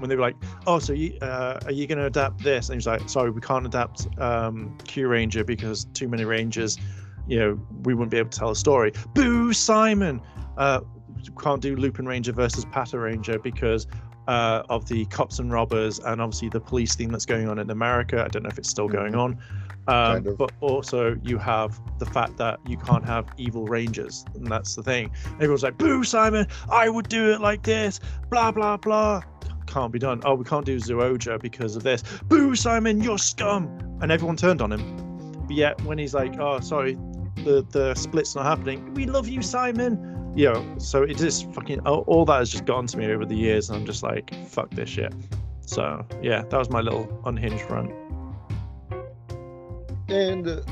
they were like, oh, so are you going to adapt this? And he was like, sorry, we can't adapt Q Ranger because too many Rangers, we wouldn't be able to tell a story. Boo, Simon! Can't do Lupin Ranger versus Pata Ranger because of the cops and robbers, and obviously the police theme that's going on in America. I don't know if it's still going on. Kind of. But also you have the fact that you can't have evil Rangers, and that's the thing. Everyone's like, boo, Simon, I would do it like this, blah, blah, blah. Can't be done. Oh, we can't do Zooja because of this. Boo, Simon, you're scum. And everyone turned on him. But yet when he's like, oh, sorry, the split's not happening, we love you, Simon. So it is fucking, all that has just gotten to me over the years, and I'm just like, fuck this shit. So yeah, that was my little unhinged rant. And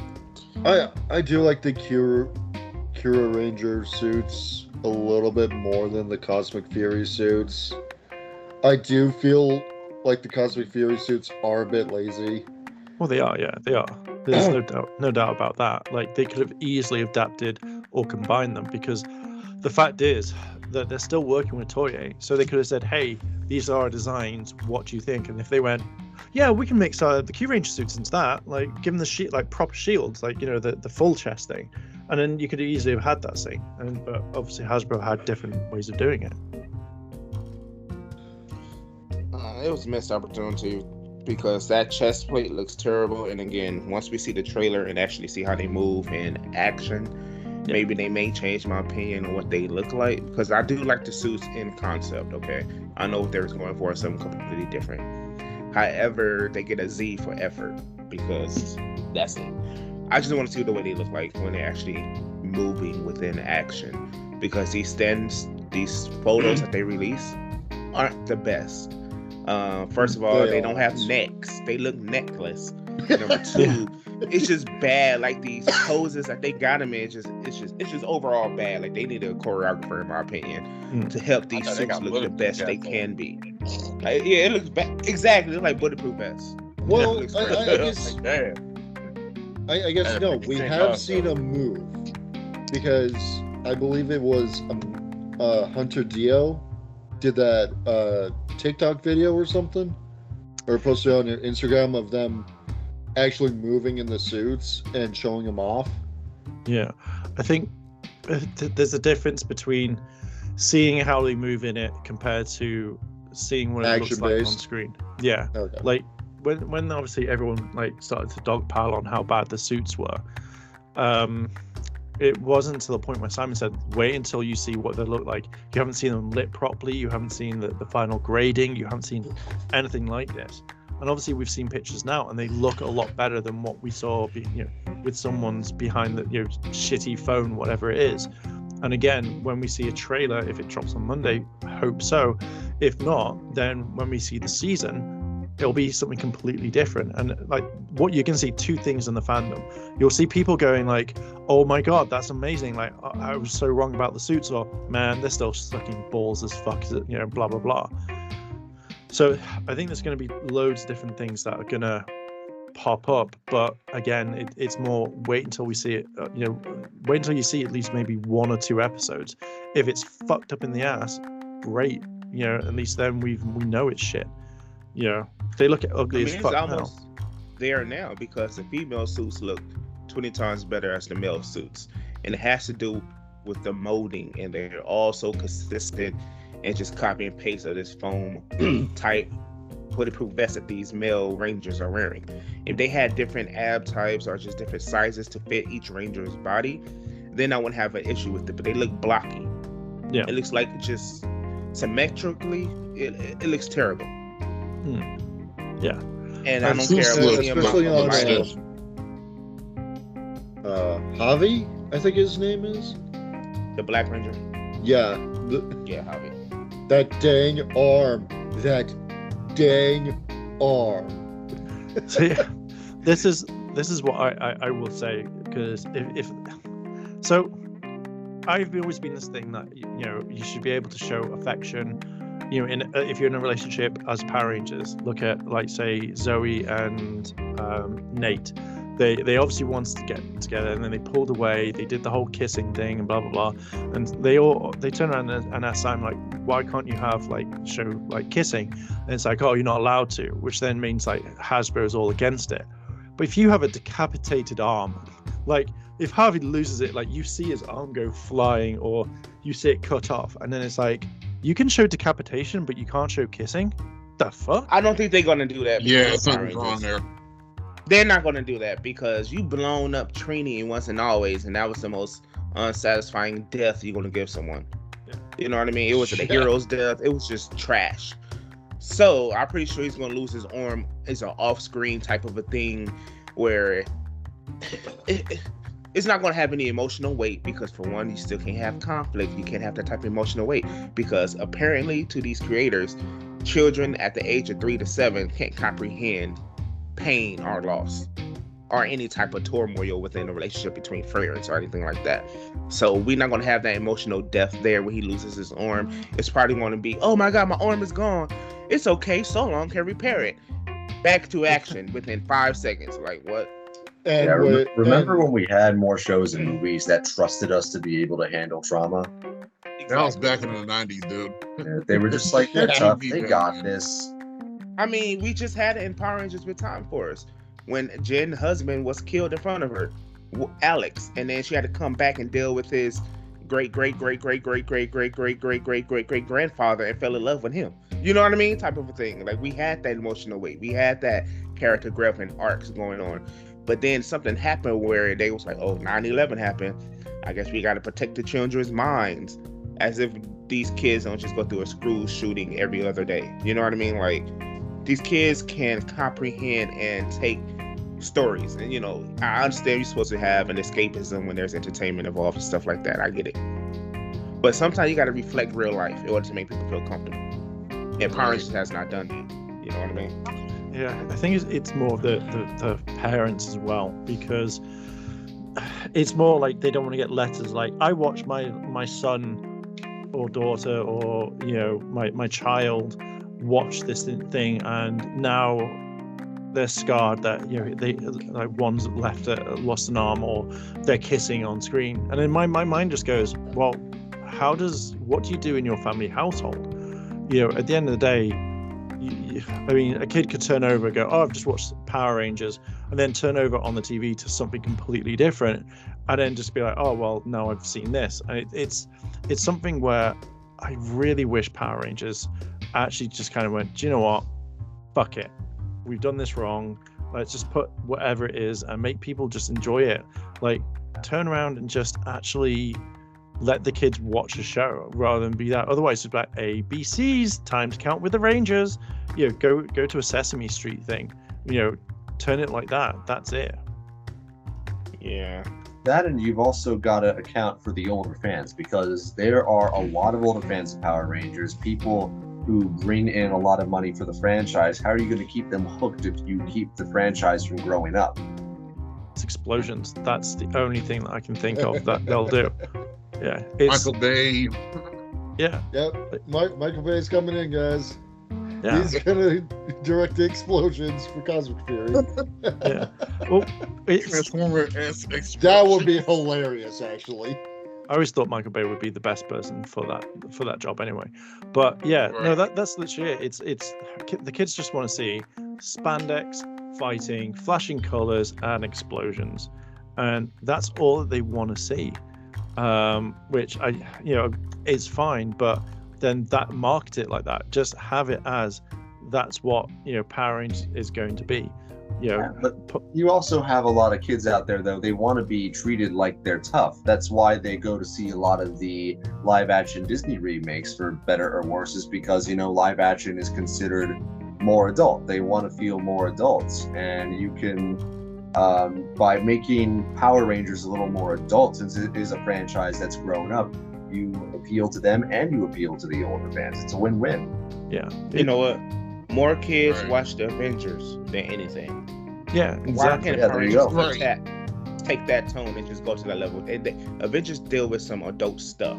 I do like the Kira Ranger suits a little bit more than the Cosmic Fury suits. I do feel like the Cosmic Fury suits are a bit lazy. Well, they are, yeah, they are. There's no doubt about that. Like, they could have easily adapted or combined them, because the fact is that they're still working with Toei, so they could have said, hey, these are our designs, what do you think? And if they went, yeah, we can mix the Q Ranger suits into that, like, give them the like proper shields, like, the full chest thing, and then you could easily have had that scene. But obviously Hasbro had different ways of doing it. It was a missed opportunity, because that chest plate looks terrible. And again, once we see the trailer and actually see how they move in action, maybe they may change my opinion on what they look like, because I do like the suits in concept. Okay, I know what they're going for, something completely different. However, they get a Z for effort, because that's it. I just want to see the way they look like when they're actually moving within action, because these photos that they release aren't the best. First of all, they don't have necks; they look neckless. Number two, it's just bad. Like, these poses that they got them in, it's just overall bad. Like, they need a choreographer, in my opinion, to help these suits look the best they can be. Like, yeah, it looks bad. Exactly, it's like bulletproof vests. Well, I guess no. We have seen a move, because I believe it was Hunter Dio did that TikTok video or something, or posted on your Instagram of them actually moving in the suits and showing them off. Yeah, I think there's a difference between seeing how they move in it compared to seeing what it looks like on screen. Yeah, okay. Like when obviously everyone like started to dogpile on how bad the suits were, it wasn't to the point where Simon said, wait until you see what they look like. You haven't seen them lit properly, you haven't seen the final grading, you haven't seen anything like this. And obviously we've seen pictures now, and they look a lot better than what we saw, with someone's behind the shitty phone, whatever it is. And again, when we see a trailer, if it drops on Monday, I hope so. If not, then when we see the season, it'll be something completely different. And like, what you're gonna see, two things in the fandom. You'll see people going like, oh my god, that's amazing, like, I was so wrong about the suits, or man, they're still sucking balls as fuck, blah blah blah. So I think there's going to be loads of different things that are going to pop up, but again, it's more wait until we see it. Wait until you see at least maybe 1 or 2 episodes. If it's fucked up in the ass, great. At least then we know it's shit. They look ugly as fuck now. There now, because the female suits look 20 times better as the male suits, and it has to do with the molding, and they're all so consistent. And just copy and paste of this foam type bulletproof vests that these male Rangers are wearing. If they had different ab types or just different sizes to fit each Ranger's body, then I wouldn't have an issue with it. But they look blocky. Yeah. It looks like just symmetrically, it looks terrible. Yeah. And I don't Too care slow, about him. especially on Stiff. Javi, I think his name is. The Black Ranger. Yeah, Yeah, Javi. that dang arm. That dang arm. So yeah, this is what I will say, because if so, I've always been this thing that you should be able to show affection. If you're in a relationship as Power Rangers, look at, like, say, Zoe and Nate. They obviously wanted to get together, and then they pulled away. They did the whole kissing thing and blah blah blah, and they turn around and ask Sam, like, why can't you have, like, show, like, kissing? And it's like, oh, you're not allowed to, which then means, like, Hasbro's all against it. But if you have a decapitated arm, like, if Harvey loses it, like, you see his arm go flying, or you see it cut off, and then it's like, you can show decapitation, but you can't show kissing? The fuck? I don't think they're gonna do that. Yeah, because something's wrong there. They're not gonna do that because you blown up Trini once and always, and that was the most unsatisfying death you're gonna give someone. Yeah. You know what I mean? It was a hero's death. It was just trash. So I'm pretty sure he's gonna lose his arm. It's an off-screen type of a thing where it's not gonna have any emotional weight, because for one, you still can't have conflict. You can't have that type of emotional weight, because apparently to these creators, children at the age of 3 to 7 can't comprehend pain or loss or any type of turmoil within a relationship between parents or anything like that. So we're not going to have that emotional death there when he loses his arm. It's probably going to be, oh my God, my arm is gone. It's okay, so long, can repair it. Back to action within 5 seconds. Like, what? And Yeah, remember when we had more shows and movies that trusted us to be able to handle trauma? That was back in the 90s, dude. Yeah, they were just like, they're tough, they got this. I mean, we just had it in Power Rangers with Time Force when Jen's husband was killed in front of her, Alex, and then she had to come back and deal with his great grandfather and fell in love with him. You know what I mean? Type of a thing. Like, we had that emotional weight. We had that character growth and arcs going on. But then something happened where they was like, oh, 9/11 happened. I guess we got to protect the children's minds. As if these kids don't just go through a school shooting every other day. You know what I mean? Like, these kids can comprehend and take stories. And, I understand you're supposed to have an escapism when there's entertainment involved and stuff like that. I get it. But sometimes you got to reflect real life in order to make people feel comfortable. And Power Rangers has not done that. You know what I mean? Yeah, I think it's more the parents as well, because it's more like they don't want to get letters. Like, I watch my son or daughter or my child watch this thing, and now they're scarred that they, like, one's lost an arm, or they're kissing on screen, and then my mind just goes, well, what do you do in your family household? At the end of the day, I mean, a kid could turn over and go, oh, I've just watched Power Rangers, and then turn over on the TV to something completely different, and then just be like, oh, well, no, I've seen this. And it's something where I really wish Power Rangers actually just kind of went, do you know what? Fuck it. We've done this wrong. Let's just put whatever it is and make people just enjoy it. Like, turn around and just actually let the kids watch a show rather than be that. Otherwise, it's like ABC's time to count with the Rangers. Go to a Sesame Street thing. Turn it like that. That's it. Yeah. That, and you've also got to account for the older fans, because there are a lot of older fans of Power Rangers, people who bring in a lot of money for the franchise. How are you going to keep them hooked if you keep the franchise from growing up? It's explosions. That's the only thing that I can think of that they'll do. Yeah. Michael Bay. Yeah. Yep. Michael Bay's coming in, guys. Yeah. He's gonna direct the explosions for Cosmic Fury. Yeah. Well, That would be hilarious, actually. I always thought Michael Bay would be the best person for that job anyway. But yeah, no, that's literally it. It's the kids just want to see spandex, fighting, flashing colors, and explosions, and that's all that they want to see. Which is fine, but then market it like that. Just have it as that's what Power Rangers is going to be. But you also have a lot of kids out there, though. They want to be treated like they're tough. That's why they go to see a lot of the live action Disney remakes, for better or worse, is because live action is considered more adult. They want to feel more adults, and you can by making Power Rangers a little more adult, since it is a franchise that's grown up, you appeal to them and you appeal to the older fans. It's a win-win. Yeah. You know what? More kids watch the Avengers than anything. Yeah, exactly. Why can't Power Rangers take that tone and just go to that level? Avengers deal with some adult stuff.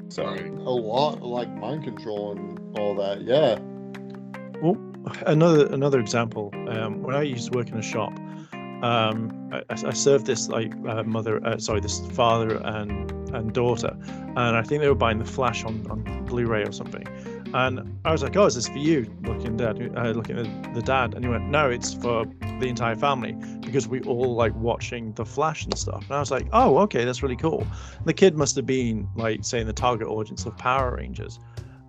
So a lot like mind control and all that. Yeah. Well, another example. When I used to work in a shop, I served this this father and daughter, and I think they were buying The Flash on Blu-ray or something. And I was like, "Oh, is this for you?" Looking at the dad, and he went, "No, it's for the entire family because we all like watching The Flash and stuff." And I was like, "Oh, okay, that's really cool." The kid must have been like, saying the target audience of Power Rangers,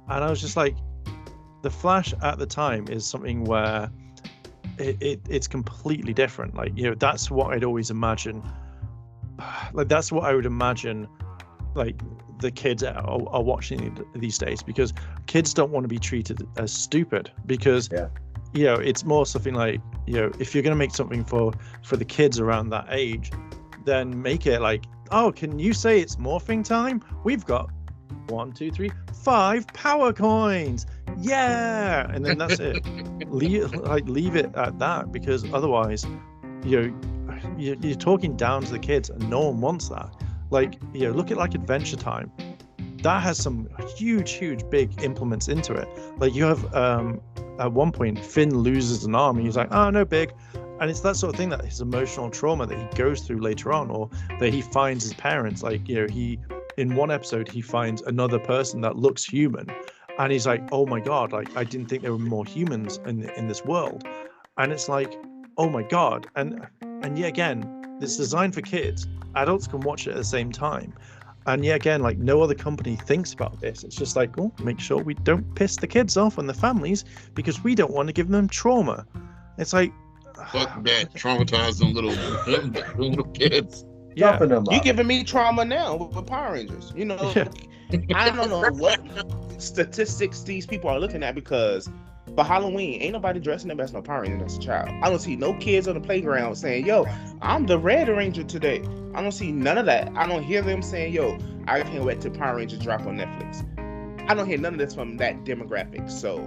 and I was just like, The Flash at the time is something where it's completely different. Like, that's what I'd always imagine. Like, that's what I would imagine. Like, the kids are watching these days, because kids don't want to be treated as stupid, because it's more something like, if you're going to make something for the kids around that age, then make it like, oh, can you say it's morphing time? We've got 1, 2, 3, 5 power coins, and then that's it. leave it at that, because otherwise you're talking down to the kids, and no one wants that. Like, look at like Adventure Time. That has some huge big implements into it. Like, you have at one point Finn loses an arm and he's like, oh, no big. And it's that sort of thing, that his emotional trauma that he goes through later on, or that he finds his parents. Like, he in one episode he finds another person that looks human, and he's like, oh my god, like, I didn't think there were more humans in this world. And it's like, oh my god. And yet again, it's designed for kids. Adults can watch it at the same time. And yet again, like, no other company thinks about this. It's just like, oh, make sure we don't piss the kids off and the families, because we don't want to give them trauma. It's like, fuck that, traumatizing little kids. Yeah, you giving me trauma now with Power Rangers. I don't know what statistics these people are looking at, because for Halloween, ain't nobody dressing up as no Power Ranger as a child. I don't see no kids on the playground saying, yo, I'm the Red Ranger today. I don't see none of that. I don't hear them saying, yo, I can't wait till Power Rangers drop on Netflix. I don't hear none of this from that demographic. So,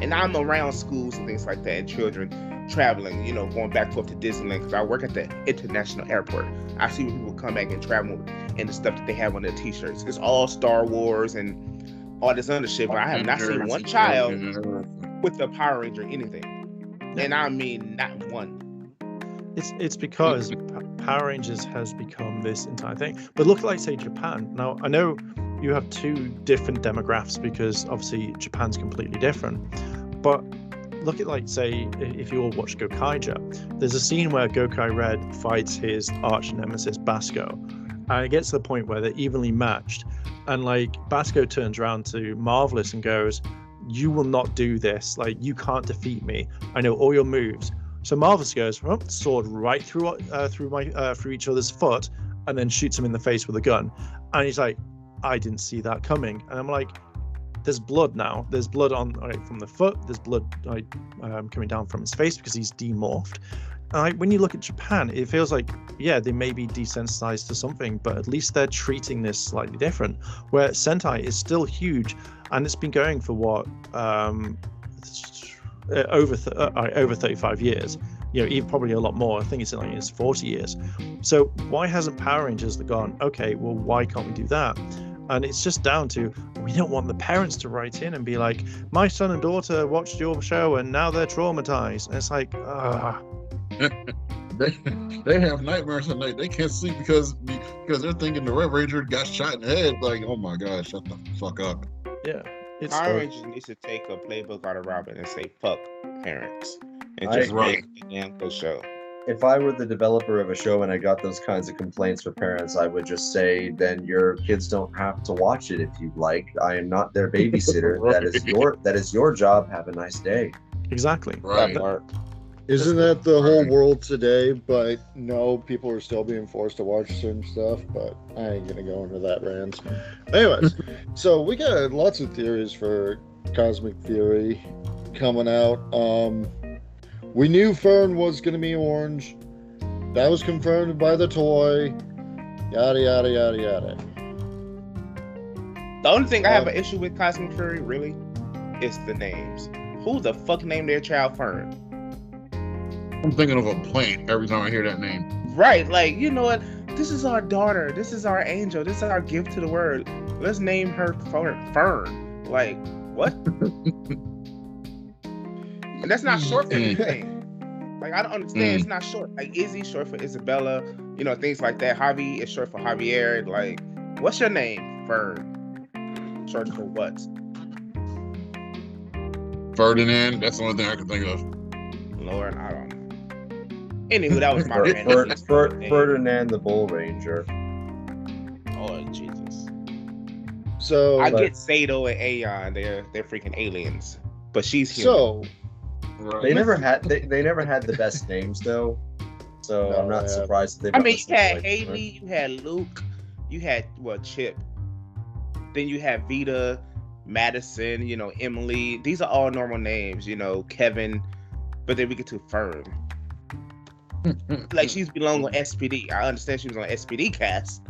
and I'm around schools and things like that, and children traveling, going back and forth to Disneyland, because I work at the international airport. I see when people come back and travel and the stuff that they have on their t-shirts. It's all Star Wars and all this other shit, but I have not seen one child with the Power Ranger anything. And I mean, not one. It's because Power Rangers has become this entire thing. But look at, like, say, Japan. Now, I know you have two different demographics, because obviously Japan's completely different. But look at, like, say, if you all watch Gokaiger, there's a scene where Gokai Red fights his arch nemesis Basco, and it gets to the point where they're evenly matched, and like Basco turns around to Marvelous and goes, you will not do this, like, you can't defeat me, I know all your moves. So Marvelous goes, sword right through each other's foot, and then shoots him in the face with a gun. And he's like, I didn't see that coming. And I'm like, there's blood now. There's blood from the foot. There's blood coming down from his face because he's demorphed. When you look at Japan, it feels like, they may be desensitized to something, but at least they're treating this slightly different. Where Sentai is still huge, and it's been going for what, over 35 years. Even probably a lot more. I think it's in its 40 years. So why hasn't Power Rangers gone, okay, well, why can't we do that? And it's just down to, we don't want the parents to write in and be like, my son and daughter watched your show and now they're traumatized. And it's like, they have nightmares at night. They can't sleep because they're thinking the Red Ranger got shot in the head. Like, oh my God, shut the fuck up. Yeah. Power Rangers needs to take a playbook out of Robin and say, fuck parents. And just make a damn good show. if I were the developer of a show and I got those kinds of complaints from parents, I would just say, then your kids don't have to watch it if you'd like. I am not their babysitter. That is your job. Have a nice day. Exactly. Right. Isn't that the whole world today? But no, people are still being forced to watch certain stuff. But I ain't gonna go into that rant. Anyways, so we got lots of theories for Cosmic Theory coming out. We knew Fern was gonna be orange. That was confirmed by the toy. Yada yada yada yada. The only thing I have an issue with Cosmic Fury, really, is the names. Who the fuck named their child Fern? I'm thinking of a plant every time I hear that name. Right, like, you know what? This is our daughter. This is our angel. This is our gift to the world. Let's name her Fern. Like, what? And that's not short for anything. Like, I don't understand. It's not short. Like, Izzy short for Isabella. You know, things like that. Javi is short for Javier. Like, what's your name? Fern. Short for what? Ferdinand. That's the only thing I can think of. Lord, I don't know. Anywho, that was my rant. Ferdinand the Bull Ranger. Oh, Jesus. So I get Sato and Aeon. They're freaking aliens. But she's human. So Right. They never had the best names though. So No, I'm not they surprised that they I mean, you brought had this Haley, you had Luke, you had Chip. Then you have Vita, Madison, you know, Emily. These are all normal names, you know, Kevin. But then we get to Fern. Like, she's belong on SPD. I understand she was on SPD cast.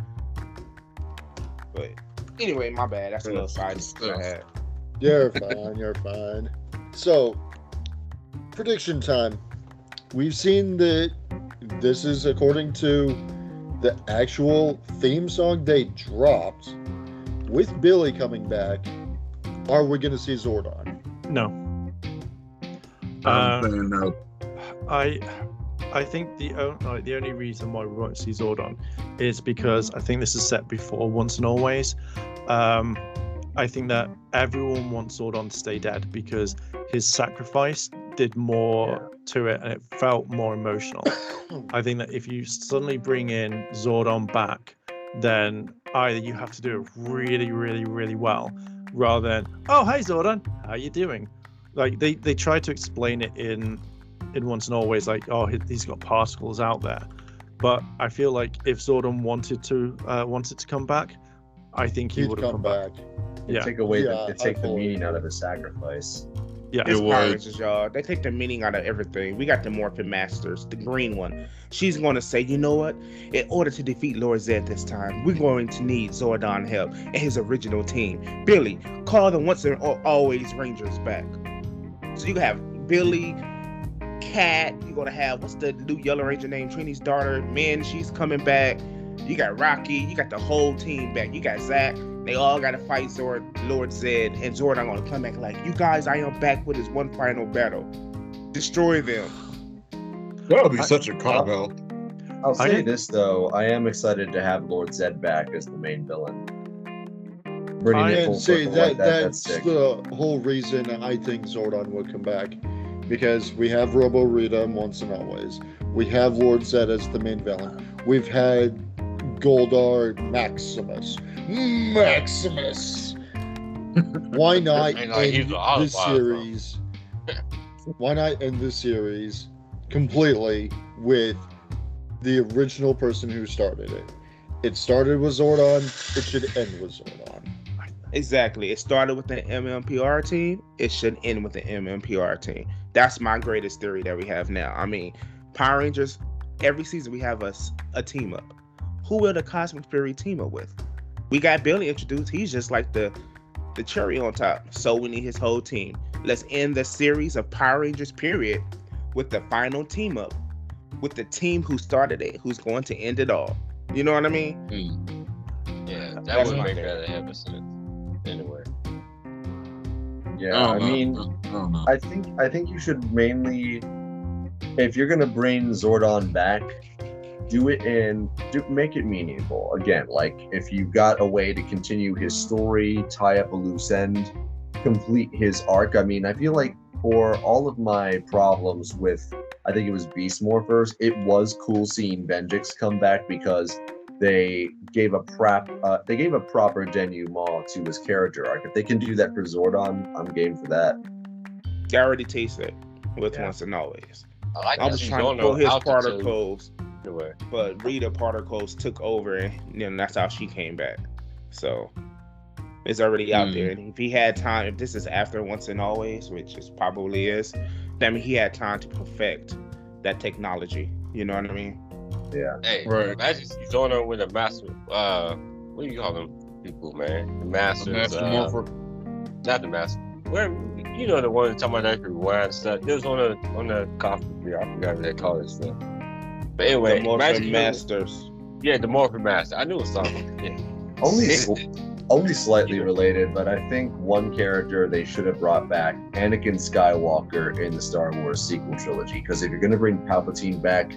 But anyway, my bad. That's a little side note I had. you're fine. You're fine. So prediction time. We've seen that this is according to the actual theme song they dropped. With Billy coming back, are we going to see Zordon? No. I'm saying no. I think the only reason why we won't see Zordon is because I think this is set before Once and Always. I think that everyone wants Zordon to stay dead because his sacrifice did more to it and it felt more emotional. I think that if you suddenly bring in Zordon back, then either you have to do it really, really, really well, rather than, oh, hey Zordon, how you doing? Like they try to explain it in Once and Always, like, oh, he's got particles out there. But I feel like if Zordon wanted to come back, I think he would have come back. Yeah. Take away the meaning out of his sacrifice. Yeah, It's It Power was. Rangers, y'all. They take the meaning out of everything. We got the Morphin Masters, the green one. She's going to say, you know what? In order to defeat Lord Zed this time, we're going to need Zordon help and his original team. Billy, call the Once and Always Rangers back. So you have Billy, Kat. You're going to have, what's the new Yellow Ranger name? Trini's daughter. Min, she's coming back. You got Rocky. You got the whole team back. You got Zach. They all got to fight Lord Zed, and Zordon going to come back like, you guys, I am back with his one final battle. Destroy them. That would be such a cop out. I'll say this though, I am excited to have Lord Zed back as the main villain. Bringing it full circle like that's sick. The whole reason I think Zordon would come back, because we have Robo Rita and Once and Always. We have Lord Zed as the main villain. We've had Goldar Maximus. Why not end this series? Why not end this series completely with the original person who started it? It started with Zordon. It should end with Zordon. Exactly. It started with the MMPR team. It should end with the MMPR team. That's my greatest theory that we have now. I mean, Power Rangers, every season we have a team up. Who will the Cosmic Fury team up with? We got Billy introduced. He's just like the cherry on top. So we need his whole team. Let's end the series of Power Rangers period with the final team up with the team who started it, who's going to end it all. You know what I mean? Yeah, that That's would my make theory. better episode. Anyway. Yeah, I mean, I don't know. I think you should mainly, if you're gonna bring Zordon back, make it meaningful. Again, like if you got a way to continue his story, tie up a loose end, complete his arc. I mean, I feel like for all of my problems with, I think it was Beast Morphers. It was cool seeing Venjix come back because they gave a proper denouement to his character arc. If they can do that for Zordon, I'm game for that. I already tasted it with Once and Always. I was trying to pull his particles, but Rita particles took over, and then that's how she came back. So it's already out there. And if he had time, if this is after Once and Always, which it probably is, that means he had time to perfect that technology. You know what I mean? Yeah. Hey, Right. imagine you going on with a master. What do you call them people, man? The masters. Master Morpher. Not the master. Where you know the one talking about that rewind stuff. It was on the coffee beer. I forgot what they call it stuff. But anyway, The Morphin imagine Masters. Yeah, the Morphin Master. I knew it was something. Yeah. Only slightly related, but I think one character they should have brought back, Anakin Skywalker in the Star Wars sequel trilogy. Because if you're gonna bring Palpatine back,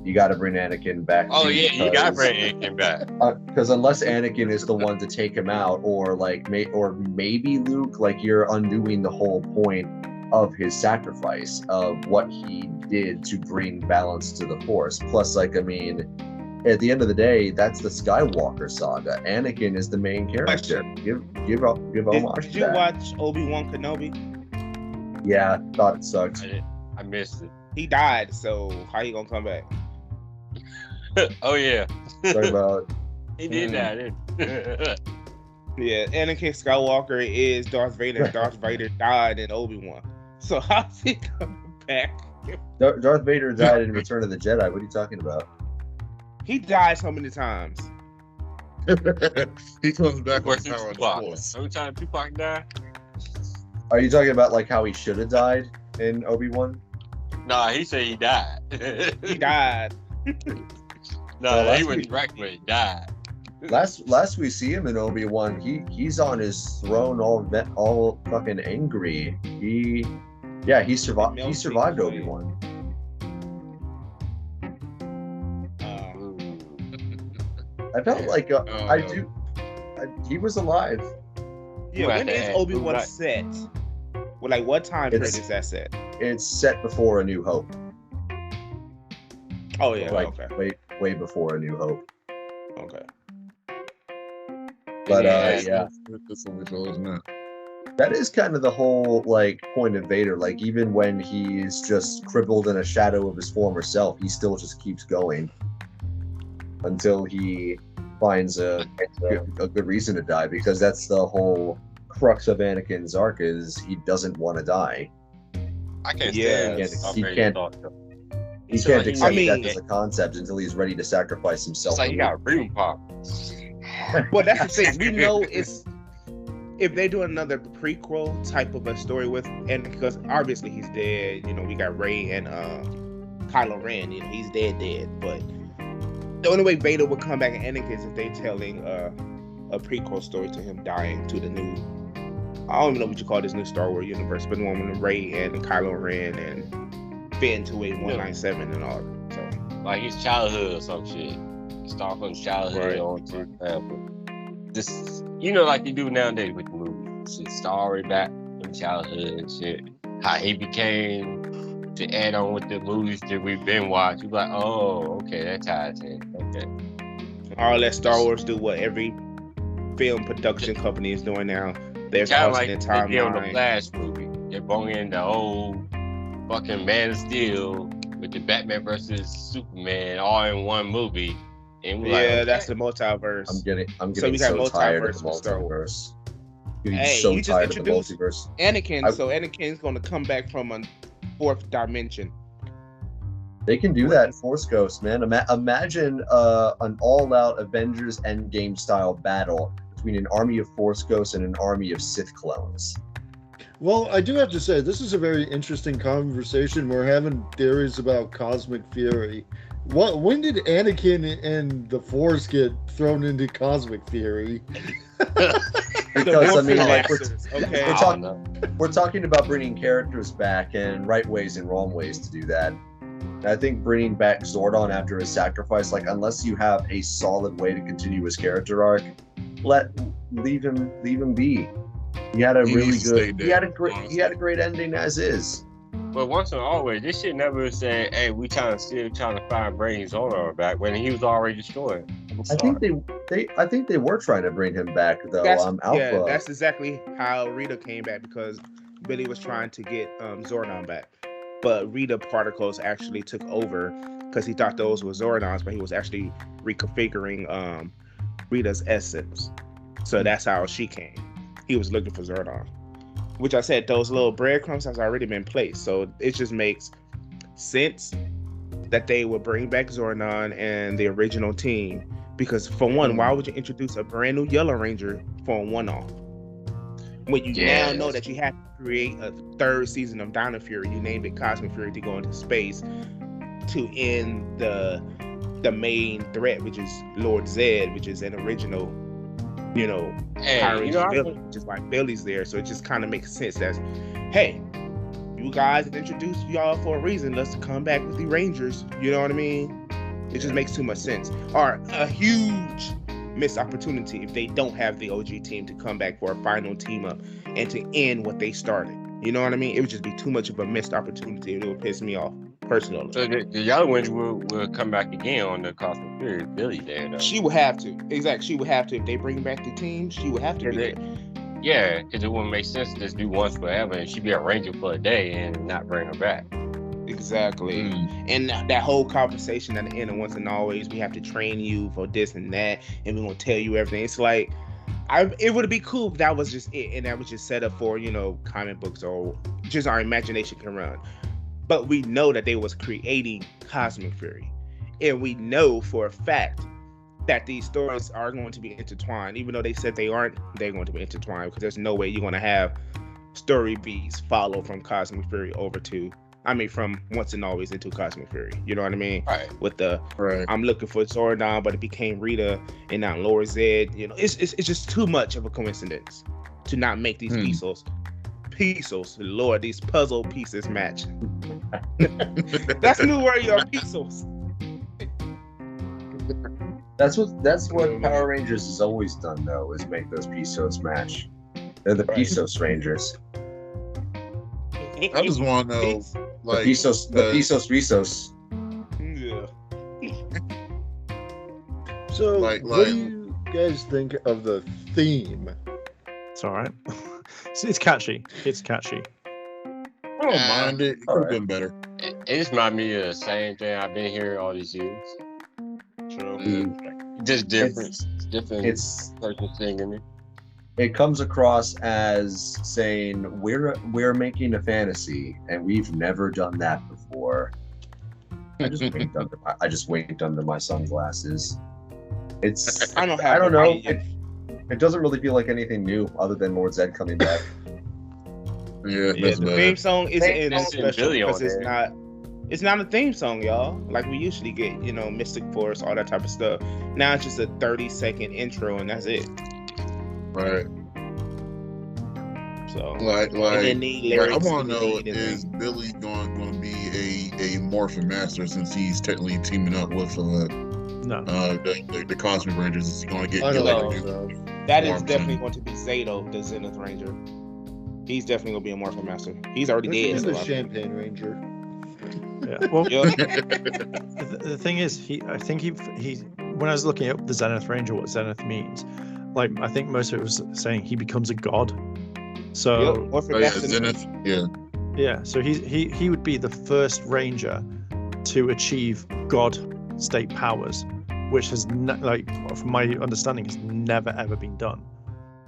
you got to bring Anakin back. Oh yeah, you got to bring Anakin back. Because unless Anakin is the one to take him out, or maybe Luke, like you're undoing the whole point of his sacrifice, of what he did to bring balance to the Force. Plus, like, I mean, at the end of the day, that's the Skywalker saga. Anakin is the main character. Give homage Did to you that. watch Obi-Wan Kenobi? Yeah, thought it sucked. I missed it. He died, so how you gonna come back? Oh yeah. Talk about He did that. Didn't he? Yeah, Anakin Skywalker is Darth Vader. Darth Vader died in Obi-Wan. So how's he coming back? Darth Vader died in Return of the Jedi. What are you talking about? He died so many times. He comes back with Where's power of the Tupac? Force. Every time Tupac died. Are you talking about like how he should have died in Obi-Wan? Nah, he said he died. He died. No, Well, he was right when he died. Last we see him in Obi-Wan, he's on his throne all fucking angry. He survived. He survived Obi-Wan. I felt like he was alive. Yeah, when is Obi-Wan set? Well, like what time period is that set? It's set before A New Hope. Oh yeah, Like okay. way before A New Hope. Okay. But This one we chose now. that is kind of the whole like point of Vader. Like even when he's just crippled in a shadow of his former self, he still just keeps going until he finds a good reason to die. Because that's the whole crux of Anakin's arc, is he doesn't want to die. I can't Yeah, stand he it. can't- He So, can't like, accept I mean- death as a concept until he's ready to sacrifice himself. It's like you got room pop. Well, that's the thing. We know it's if they do another prequel type of a story with, and because obviously he's dead. You know, we got Rey and Kylo Ren. You know, he's dead. But the only way Vader would come back in Anakin is if they telling a prequel story to him dying to the new. I don't even know what you call this new Star Wars universe, but the one with Rey and Kylo Ren and Finn 28197 and all that. So Like his childhood or some shit. Start from his childhood Right. on to just you know, like you do nowadays with the movies. Just story back from childhood and shit. How he became to add on with the movies that we've been watching. You're like, oh, okay, that ties in. Okay. all that Star Wars do what every film production company is doing now. They're Kind of causing like the they did on the timeline. Flash movie. They brought in the old fucking Man of Steel with the Batman versus Superman all in one movie. And we're Yeah, like, okay. that's the multiverse. I'm getting So we got so tired of multiverse the with Star multiverse. Getting Hey, so you just tired of the introduced- multiverse. Anakin, so Anakin's going to come back from a fourth dimension. They can do that in Force Ghost, man. Imagine an all-out Avengers Endgame style battle between an army of Force Ghosts and an army of Sith clones. Well, I do have to say, this is a very interesting conversation. We're having theories about cosmic fury. When did Anakin and the Force get thrown into cosmic fury? Because I mean, like okay. we're talking, we're talking about bringing characters back and right ways and wrong ways to do that. And I think bringing back Zordon after his sacrifice, like unless you have a solid way to continue his character arc, leave him be. He had a He really needs to stay good. dead, He had a great ending as is. But once and always, this shit never said, "Hey, we still trying to find Brady's owner back," when he was already destroyed. I think they were trying to bring him back though. Alpha. That's exactly how Rita came back, because Billy was trying to get Zordon back, but Rita particles actually took over because he thought those were Zordons, but he was actually reconfiguring Rita's essence. So that's how she came. He was looking for Zordon, which I said those little breadcrumbs has already been placed. So it just makes sense that they would bring back Zordon and the original team. Because for one, why would you introduce a brand new Yellow Ranger for a one-off? When you now know that you have to create a third season of Dino Fury, you named it Cosmic Fury to go into space to end the main threat, which is Lord Zed, which is an original, Power Ranger villain, just like Billy's there. So it just kind of makes sense that, hey, you guys introduced y'all for a reason. Let's come back with the Rangers. You know what I mean? It just makes too much sense. Or a huge missed opportunity if they don't have the OG team to come back for a final team up and to end what they started. You know what I mean? It would just be too much of a missed opportunity, and it would piss me off personally. So the Yellow Ranger will come back again on the Cosmic Fury. Billy there, though. She would have to. Exactly. She would have to. If they bring back the team, she would have to be there. Yeah, because it wouldn't make sense to just do once forever and she'd be a Ranger for a day and not bring her back. Exactly. And that whole conversation at the end of Once and Always, we have to train you for this and that, and we're going to tell you everything. It's like, it would be cool if that was just it, and that was just set up for, comic books or just our imagination can run. But we know that they was creating Cosmic Fury. And we know for a fact that these stories are going to be intertwined. Even though they said they aren't, they're going to be intertwined, because there's no way you're going to have story beats follow from Cosmic Fury over to, from Once and Always into Cosmic Fury. You know what I mean? Right. With the, I'm looking for Zordon, but it became Rita and now Lord Zed. It's just too much of a coincidence to not make these pieces, Lord, these puzzle pieces match. That's a new word, y'all, pieces. That's what Power Rangers has always done, though, is make those Pisos match. They're the Pisos Rangers. I just want to know, like, the Pisos Risos. Yeah. So, what do you guys think of the theme? It's all right. It's catchy. I don't mind it. It could have been better. It just reminded me of the same thing I've been hearing all these years. Just different. It's person singing it. It comes across as saying we're making a fantasy and we've never done that before. I just winked under my sunglasses. It's I don't know. It doesn't really feel like anything new other than Lord Zed coming back. Yeah, the theme song isn't special because it's not a theme song, y'all. Like we usually get, Mystic Force, all that type of stuff. Now it's just a 30-second intro and that's it. Right. So like I want to know, is Billy going to be a Morphin Master, since he's technically teaming up with the Cosmic Rangers? Is he going to get that is definitely going to be Zato, the Zenith Ranger. He's definitely going to be a Morphin Master. He's already dead. He's the Champagne Ranger. Yeah. Well, the thing is, I think he when I was looking up the Zenith Ranger, what Zenith means, like I think most of it was saying he becomes a god. So Zenith, yeah. So he would be the first Ranger to achieve God state powers, which has from my understanding has never ever been done.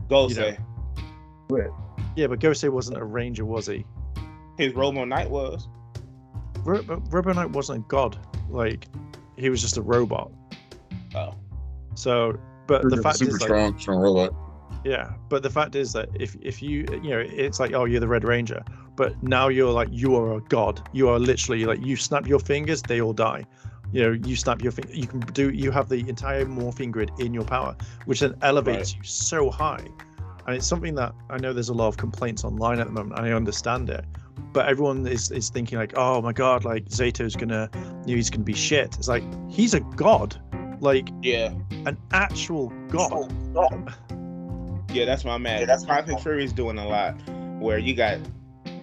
Gosei. Yeah, but Gosei wasn't a Ranger, was he? His Robo Knight was. Robo Knight wasn't a god. Like, he was just a robot. Oh. So, but the fact is, strong robot. Yeah, but the fact is that if you it's like, oh, you're the Red Ranger, but now you are a god. You are literally like, you snap your fingers, they all die. You snap your finger, you have the entire morphing grid in your power, which then elevates you so high. And it's something that I know there's a lot of complaints online at the moment, and I understand it. But everyone is thinking like, oh my god, like Zato's he's gonna be shit. It's like, he's a god, like an actual god. Yeah, that's my man. Cosmic Fury is doing a lot, where you got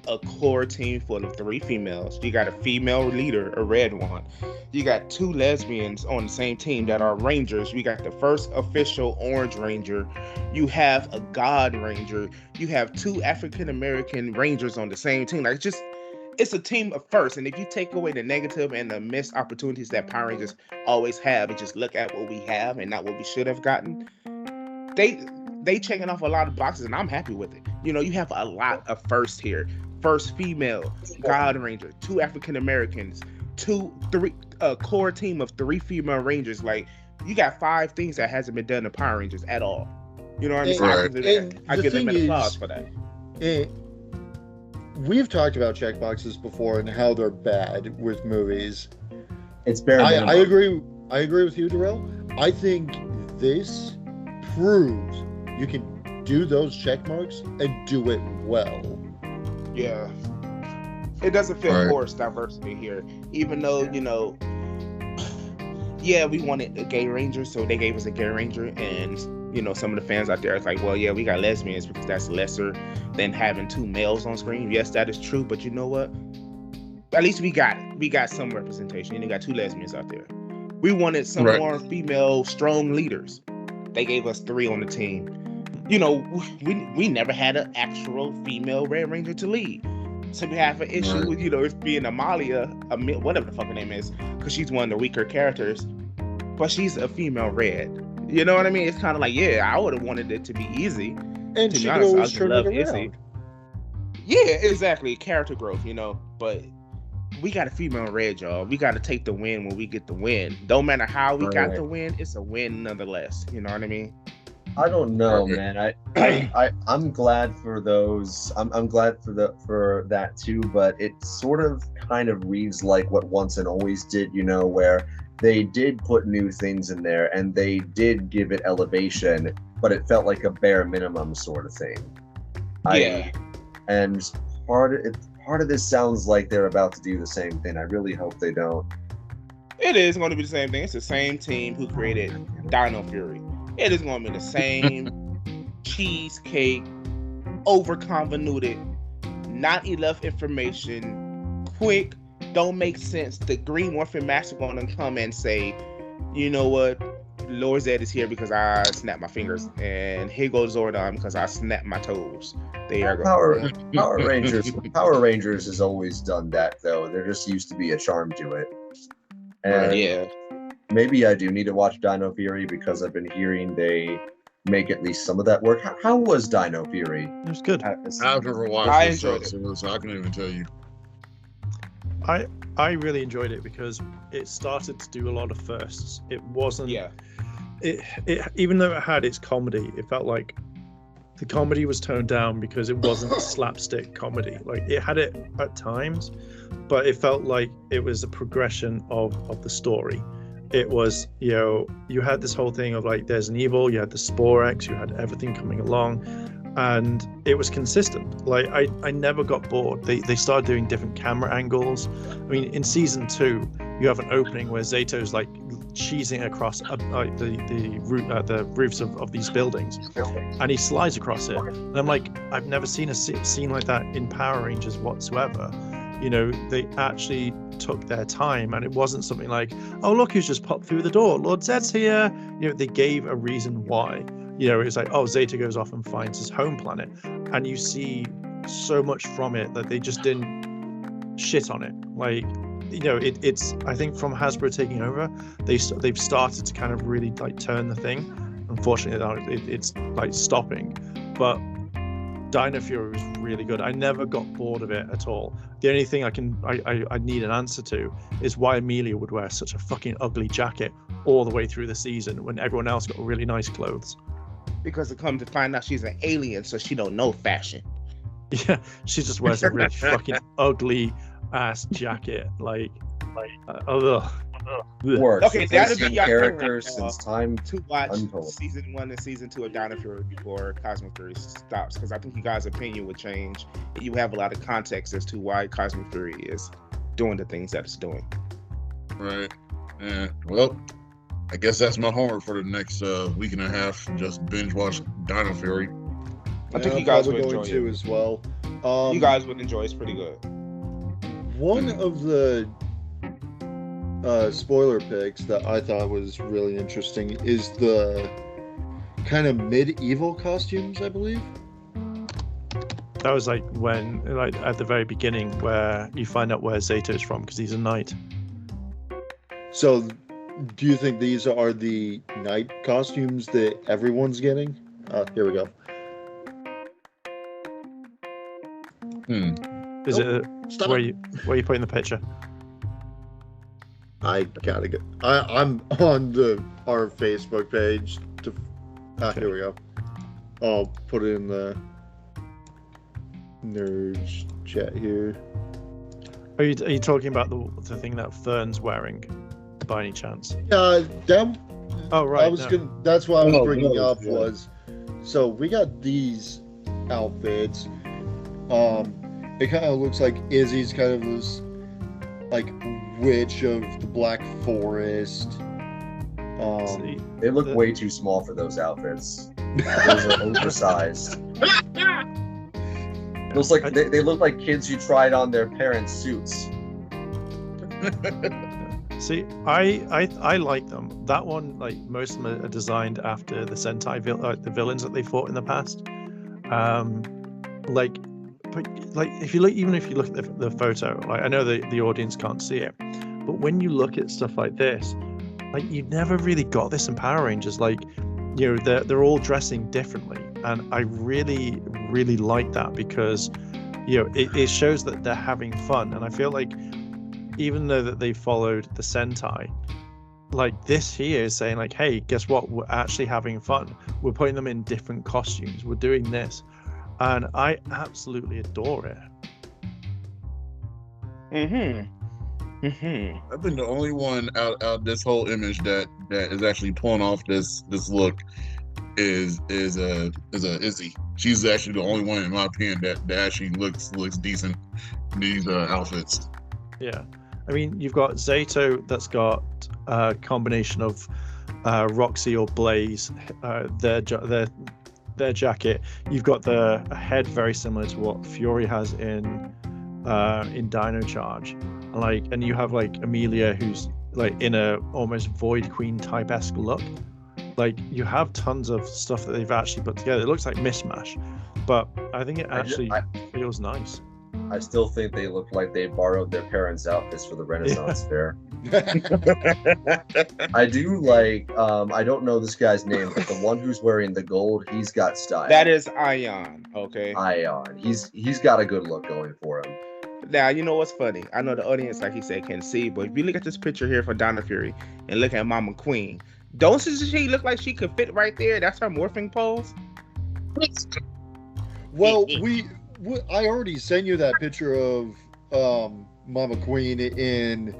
a core team full of 3 females. You got a female leader, a red one. You got 2 lesbians on the same team that are rangers. You got the first official orange ranger. You have a god ranger. You have 2 African American rangers on the same team. Like, it's a team of first. And if you take away the negative and the missed opportunities that Power Rangers always have, and just look at what we have and not what we should have gotten, they checking off a lot of boxes, and I'm happy with it. You know, you have a lot of first here. First female, God Ranger, 2 African Americans, 3 core team of 3 female Rangers. Like, you got 5 things that hasn't been done in Power Rangers at all. You know what I mean? I give them an applause for that. We've talked about checkboxes before and how they're bad with movies. It's bare minimum. I agree with you, Darrell. I think this proves you can do those check marks and do it well. Yeah. It doesn't feel forced diversity here. Even though, you know, yeah, we wanted a gay ranger, so they gave us a gay ranger, and you know, some of the fans out there are like, well, yeah, we got lesbians because that's lesser than having 2 males on screen. Yes, that is true, but you know what? At least we got some representation. You know, got 2 lesbians out there. We wanted some more female strong leaders. They gave us 3 on the team. You know, we never had an actual female Red Ranger to lead. So we have an issue with, you know, it being Amalia, whatever the fuck her name is, because she's one of the weaker characters, but she's a female Red. You know what I mean? It's kind of like, yeah, I would have wanted it to be easy. And to be honest, I just love Izzy. Yeah, exactly. Character growth, you know. But we got a female Red, y'all. We got to take the win when we get the win. Don't matter how we got the win, it's a win nonetheless. You know what I mean? I don't know, man. I'm glad for those. I'm glad for that too. But it sort of kind of reads like what Once and Always did, you know, where they did put new things in there and they did give it elevation, but it felt like a bare minimum sort of thing. Yeah. And part of this sounds like they're about to do the same thing. I really hope they don't. It is going to be the same thing. It's the same team who created Dino Fury. It is going to be the same cheesecake, over-convoluted, not enough information, quick, don't make sense. The Green Morphin Master going to come and say, you know what, Lord Zed is here because I snapped my fingers, and here goes Zordon because I snapped my toes. There you go. Power Rangers has always done that, though. There just used to be a charm to it. And maybe I do need to watch Dino Fury because I've been hearing they make at least some of that work. How was Dino Fury? It was good. I've never watched it, so I can't even tell you. I really enjoyed it because it started to do a lot of firsts. It wasn't. Yeah. It even though it had its comedy, it felt like the comedy was toned down because it wasn't slapstick comedy. Like, it had it at times, but it felt like it was a progression of the story. It was, you know, you had this whole thing of like, there's an evil, you had the Sporex, you had everything coming along, and it was consistent. Like, I never got bored. They started doing different camera angles. I mean, in season 2, you have an opening where Zeto's like cheesing across the roofs of these buildings, and he slides across it. And I'm like, I've never seen a scene like that in Power Rangers whatsoever. You know, they actually took their time, and it wasn't something like, oh, look who's just popped through the door, Lord Zed's here. You know, they gave a reason why. You know, it's like, oh, Zeta goes off and finds his home planet, and you see so much from it that they just didn't shit on it. Like, you know, it's I think from Hasbro taking over, they've started to kind of really like turn the thing. Unfortunately, it's like stopping, but Dino Fury was really good. I never got bored of it at all. The only thing I need an answer to is why Amelia would wear such a fucking ugly jacket all the way through the season when everyone else got really nice clothes. Because it comes to find out she's an alien, so she don't know fashion. Yeah, she just wears a really fucking ugly ass jacket. Worse. Okay, that'll be your characters since time to watch untold. Season 1 and Season 2 of Dino Fury before Cosmic Fury stops, because I think you guys' opinion would change. You have a lot of context as to why Cosmic Fury is doing the things that it's doing. Right. Yeah. Well, I guess that's my homework for the next week and a half. Just binge watch Dino Fury. I think I'm you guys probably would going enjoy to it. as well. You guys would enjoy it. It's pretty good. One of the spoiler picks that I thought was really interesting is the kind of medieval costumes, I believe. That was like when, like at the very beginning, where you find out where Zato's from because he's a knight. So, do you think these are the knight costumes that everyone's getting? Here we go. Is it Stop where it. you putting the picture? I gotta go. I'm on our Facebook page. Here we go. I'll put it in the Nerdz chat here. Are you talking about the thing that Fern's wearing, by any chance? That. Oh right. I was gonna. That's what I was bringing no, up yeah. was. So we got these outfits. It kind of looks like Izzy's kind of this, like, witch of the Black Forest. See, They look way too small for those outfits. Those are oversized. Looks like they look like kids who tried on their parents' suits. See, I like them. That one, like most of them are designed after the Sentai the villains that they fought in the past. But if you look, even if you look at the photo, like I know the audience can't see it, but when you look at stuff like this, like you never really got this in Power Rangers. Like, you know, they're all dressing differently, and I really like that because, you know, it shows that they're having fun, and I feel like even though that they followed the Sentai, like this here is saying like, hey, guess what? We're actually having fun. We're putting them in different costumes. We're doing this. And I absolutely adore it. I think the only one out this whole image that is actually pulling off this look is Izzy. She's actually the only one, in my opinion, that actually looks decent in these outfits. Yeah, I mean, you've got Zato that's got a combination of Roxy or Blaze, their jacket. You've got the head very similar to what Fury has in Dino Charge, and you have like Amelia who's like in a almost Void Queen type-esque look. Like you have tons of stuff that they've actually put together. It looks like mishmash, but I think it actually feels nice. I still think they look like they borrowed their parents' outfits for the Renaissance Fair. I do like, I don't know this guy's name, but the one who's wearing the gold, he's got style. That is Ion, okay? Ion. He's got a good look going for him. Now, you know what's funny? I know the audience, like he said, can see, but if you look at this picture here for Donna Fury and look at Mama Queen, don't she look like she could fit right there? That's her morphing pose? Well, I already sent you that picture of Mama Queen in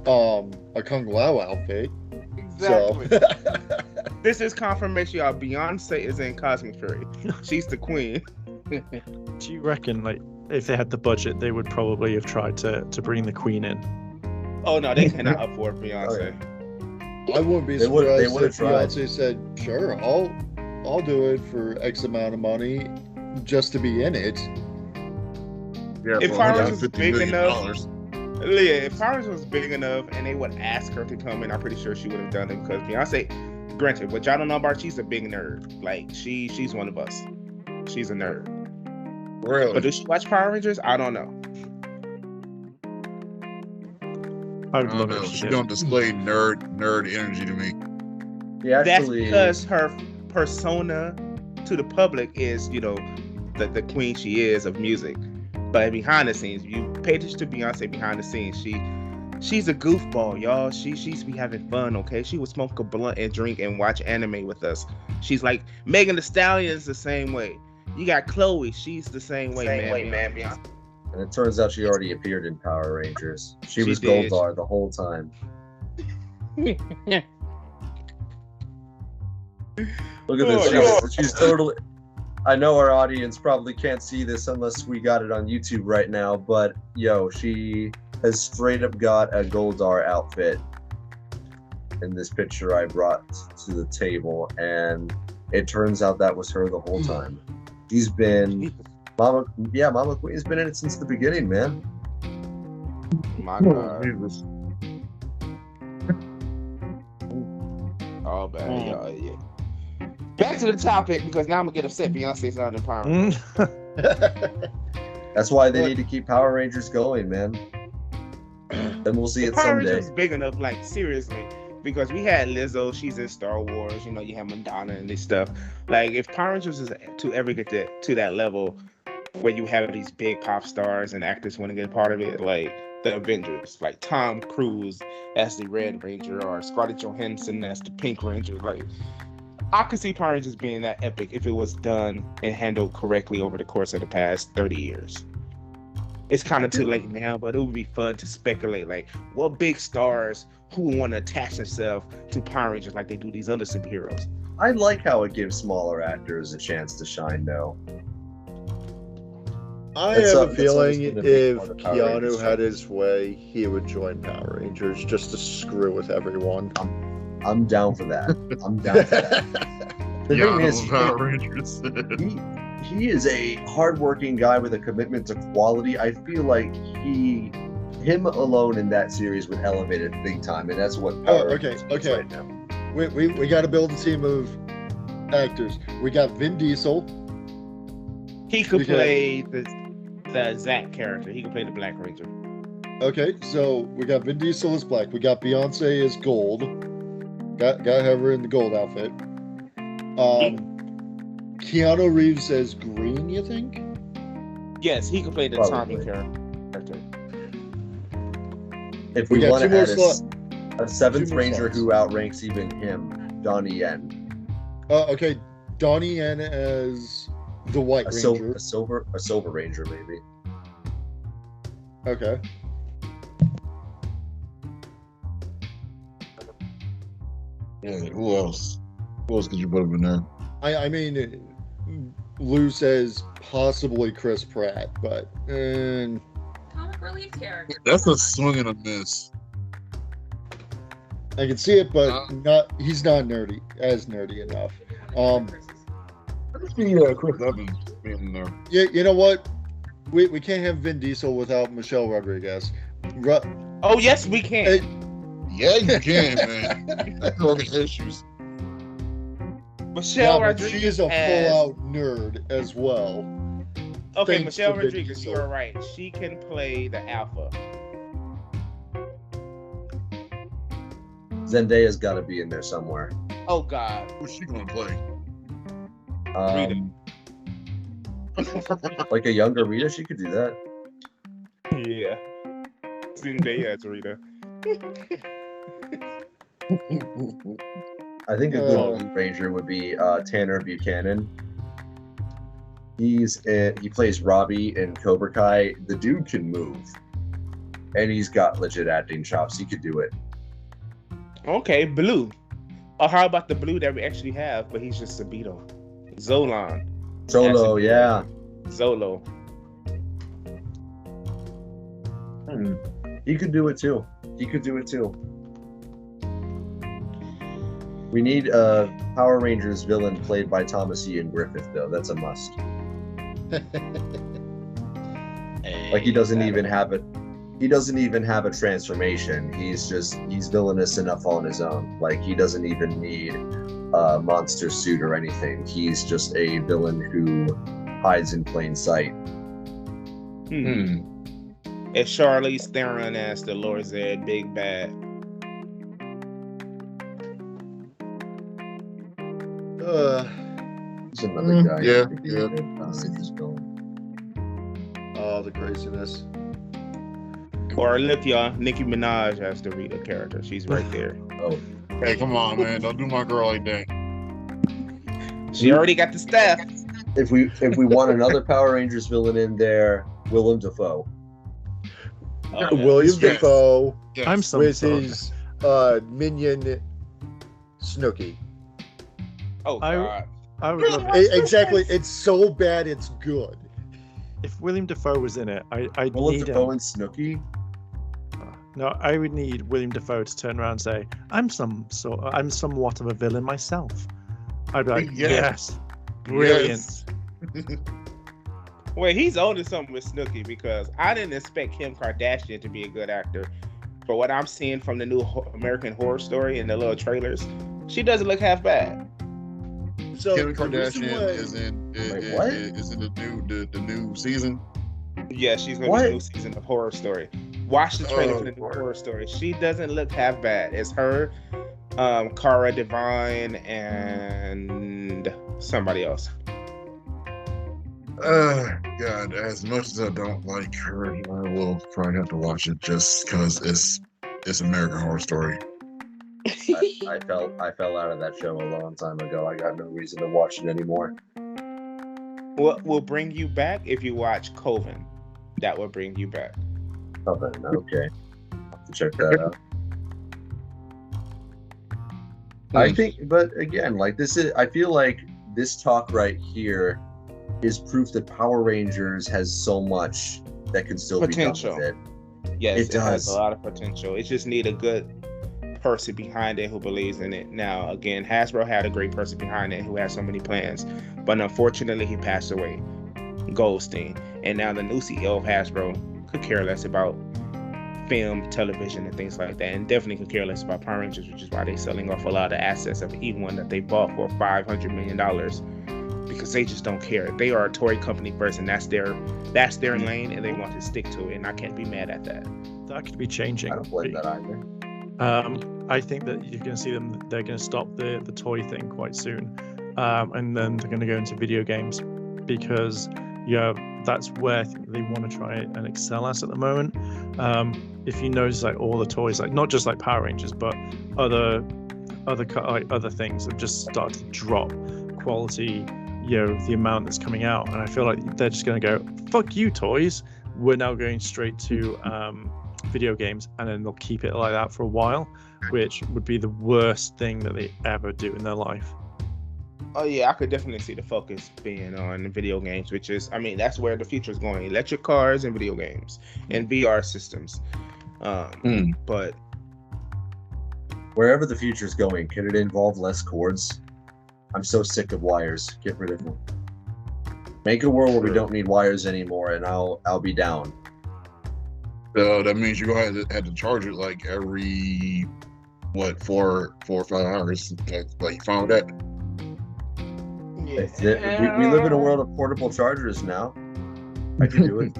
a Kung Lao outfit. Exactly. So. This is confirmation, y'all. Beyonce is in Cosmic Fury. She's the queen. Do you reckon, like, if they had the budget, they would probably have tried to bring the Queen in? Oh no, they cannot afford Beyonce. I wouldn't be surprised if Beyonce said, "Sure, I'll do it for X amount of money, just to be in it." Yeah, If for Power Rangers was $150 big million. enough, yeah, if Power Rangers was big enough and they would ask her to come in, I'm pretty sure she would have done it because Beyonce, granted, what y'all don't know about her, she's a big nerd. Like she's one of us. She's a nerd. Really? But does she watch Power Rangers? I don't know. I would I don't love know. it. She don't display nerd energy to me. Yeah, That's actually, because her persona to the public is, you know, the queen she is of music. But behind the scenes, you pay attention to Beyonce behind the scenes. She's a goofball, y'all. She's be having fun, okay? She would smoke a blunt and drink and watch anime with us. She's like Megan Thee Stallion's the same way. You got Chloe, she's the same way, man. Beyonce. and it turns out she already appeared in Power Rangers. She was did. Goldar the whole time. Look at this. She's totally. I know our audience probably can't see this unless we got it on YouTube right now, but she has straight up got a Goldar outfit in this picture I brought to the table, and it turns out that was her the whole time. He's been Mama Queen's been in it since the beginning, man. My God. Jesus. Oh, man. Yeah. Back to the topic, because now I'm going to get upset. Beyonce's not in Power Rangers. That's why they need to keep Power Rangers going, man. Then we'll see it Power someday. Rangers is big enough, like, seriously. Because we had Lizzo, she's in Star Wars, you know, you have Madonna and this stuff. Like, if Power Rangers is to ever get to that level where you have these big pop stars and actors want to get a part of it, like the Avengers, like Tom Cruise as the Red Ranger or Scarlett Johansson as the Pink Ranger, like, I could see Power Rangers being that epic if it was done and handled correctly over the course of the past 30 years. It's kind of too late now, but it would be fun to speculate, like, what big stars who want to attach themselves to Power Rangers like they do these other superheroes. I like how it gives smaller actors a chance to shine, though. I That's have a that's feeling always been a big if part of Power Rangers. Keanu had his way, he would join Power Rangers just to screw with everyone. I'm down for that. I'm down for that. The Yeah, thing is, Power Rangers. he is a hardworking guy with a commitment to quality. I feel like him alone in that series would elevate it big time, and that's what Power Rangers needs okay. right now. We got to build a team of actors. We got Vin Diesel. He could Because- play the Zack character. He could play the Black Ranger. Okay, so we got Vin Diesel as black. We got Beyonce as gold. Got to have her in the gold outfit. Keanu Reeves as green, you think? Yes, he could play the Probably. Tommy character. If We we got want to two more add slots. a seventh Two more ranger slots. who outranks even him, Donnie Yen, Okay, Donnie Yen as the White a Ranger. silver ranger maybe. Okay. Yeah, who else? Who else could you put up in there? I mean, Lou says possibly Chris Pratt, but Comic relief character. That's a swing and a miss. I can see it, but he's not nerdy enough. I just see Chris Evans being in there. Yeah, you know what? We can't have Vin Diesel without Michelle Rodriguez. Oh, yes, we can. Hey, Yeah, you can, man. That's all the issues. Michelle yeah, but Rodriguez she is a as- full-out nerd as well. Okay, thanks Michelle to Vin Rodriguez, you Diesel. are right. She can play the Alpha. Zendaya's got to be in there somewhere. Oh, God. Who's she gonna play? Like a younger Rita, she could do that. Yeah. Zendaya as Rita. I think a good Blue Ranger would be Tanner Buchanan. He plays Robbie in Cobra Kai. The dude can move, and he's got legit acting chops. He could do it. Okay, Blue. Or how about the Blue that we actually have, but he's just Sabito? Zolan. Solo, That's a- yeah. Zolo. He could do it too. We need a Power Rangers villain played by Thomas Ian Griffith, though. That's a must. Like he doesn't even have it. He doesn't even have a transformation. He's villainous enough on his own. Like he doesn't even need a monster suit or anything. He's just a villain who hides in plain sight. Is Charlize Theron as the Lord Zed Big Bad? He's another guy. yeah, I think he's yeah. a good villain. Oh, the craziness. Or look, y'all, Nicki Minaj as the Rita character. She's right there. Oh, Hey, come on, man. Don't do my girl like that. She already got the staff. if we want another Power Rangers villain in there, Willem Dafoe. Oh, yeah. William Yes. Dafoe Yes. I'm some with sort of- his minion Snooki. Oh, I- God. I would love Exactly. It's so bad, it's good. if William Dafoe was in it. I'd Willem need Dafoe and Snooki. No, I would need William Dafoe to turn around and say, I'm somewhat of a villain myself. I'd be like, Yes. yes, brilliant. Well, he's on to something with Snooki because I didn't expect Kim Kardashian to be a good actor. But what I'm seeing from the new American Horror Story and the little trailers, she doesn't look half bad. So Kim the reason Kardashian why- is in the new season. Yeah, she's going to be in the new season of Horror Story. Watch the trailer for the new Horror Story. She doesn't look half bad. It's her, Cara Devine, and somebody else. God, as much as I don't like her, I will probably have to watch it just because it's American Horror Story. I fell out of that show a long time ago. I got no reason to watch it anymore. What will bring you back if you watch Coven? That will bring you back. Okay. I'll have to check that out. I think, but again, like this is, I feel like this talk right here is proof that Power Rangers has so much that can still Potential. be done with it. Yes, It it has does. a lot of potential. It just need a good person behind it who believes in it. Now, again, Hasbro had a great person behind it who had so many plans, but unfortunately, he passed away, Goldstein. And now the new CEO of Hasbro could care less about film, television, and things like that, and definitely could care less about Power Rangers, which is why they're selling off a lot of assets of E1 that they bought for $500 million, because they just don't care. They are a toy company first, and that's their lane, and they want to stick to it, and I can't be mad at that. That could be changing. I don't blame that either. I think that you're going to see them. They're going to stop the toy thing quite soon, and then they're going to go into video games because that's where I think they want to try and excel at the moment. If you notice, like all the toys, like not just like Power Rangers, but other things have just started to drop quality. The amount that's coming out, and I feel like they're just going to go, "Fuck you, toys." We're now going straight to video games, and then they'll keep it like that for a while, which would be the worst thing that they ever do in their life. Oh yeah, I could definitely see the focus being on video games, which is, I mean, that's where the future is going: electric cars and video games and VR systems. But Wherever the future is going, can it involve less cords? I'm so sick of wires. Get rid of them. Make a world where we don't need wires anymore, and I'll be down. So that means you're gonna have to charge it like every 4 or 5 hours. Like you found that. We live in a world of portable chargers now. I can do it.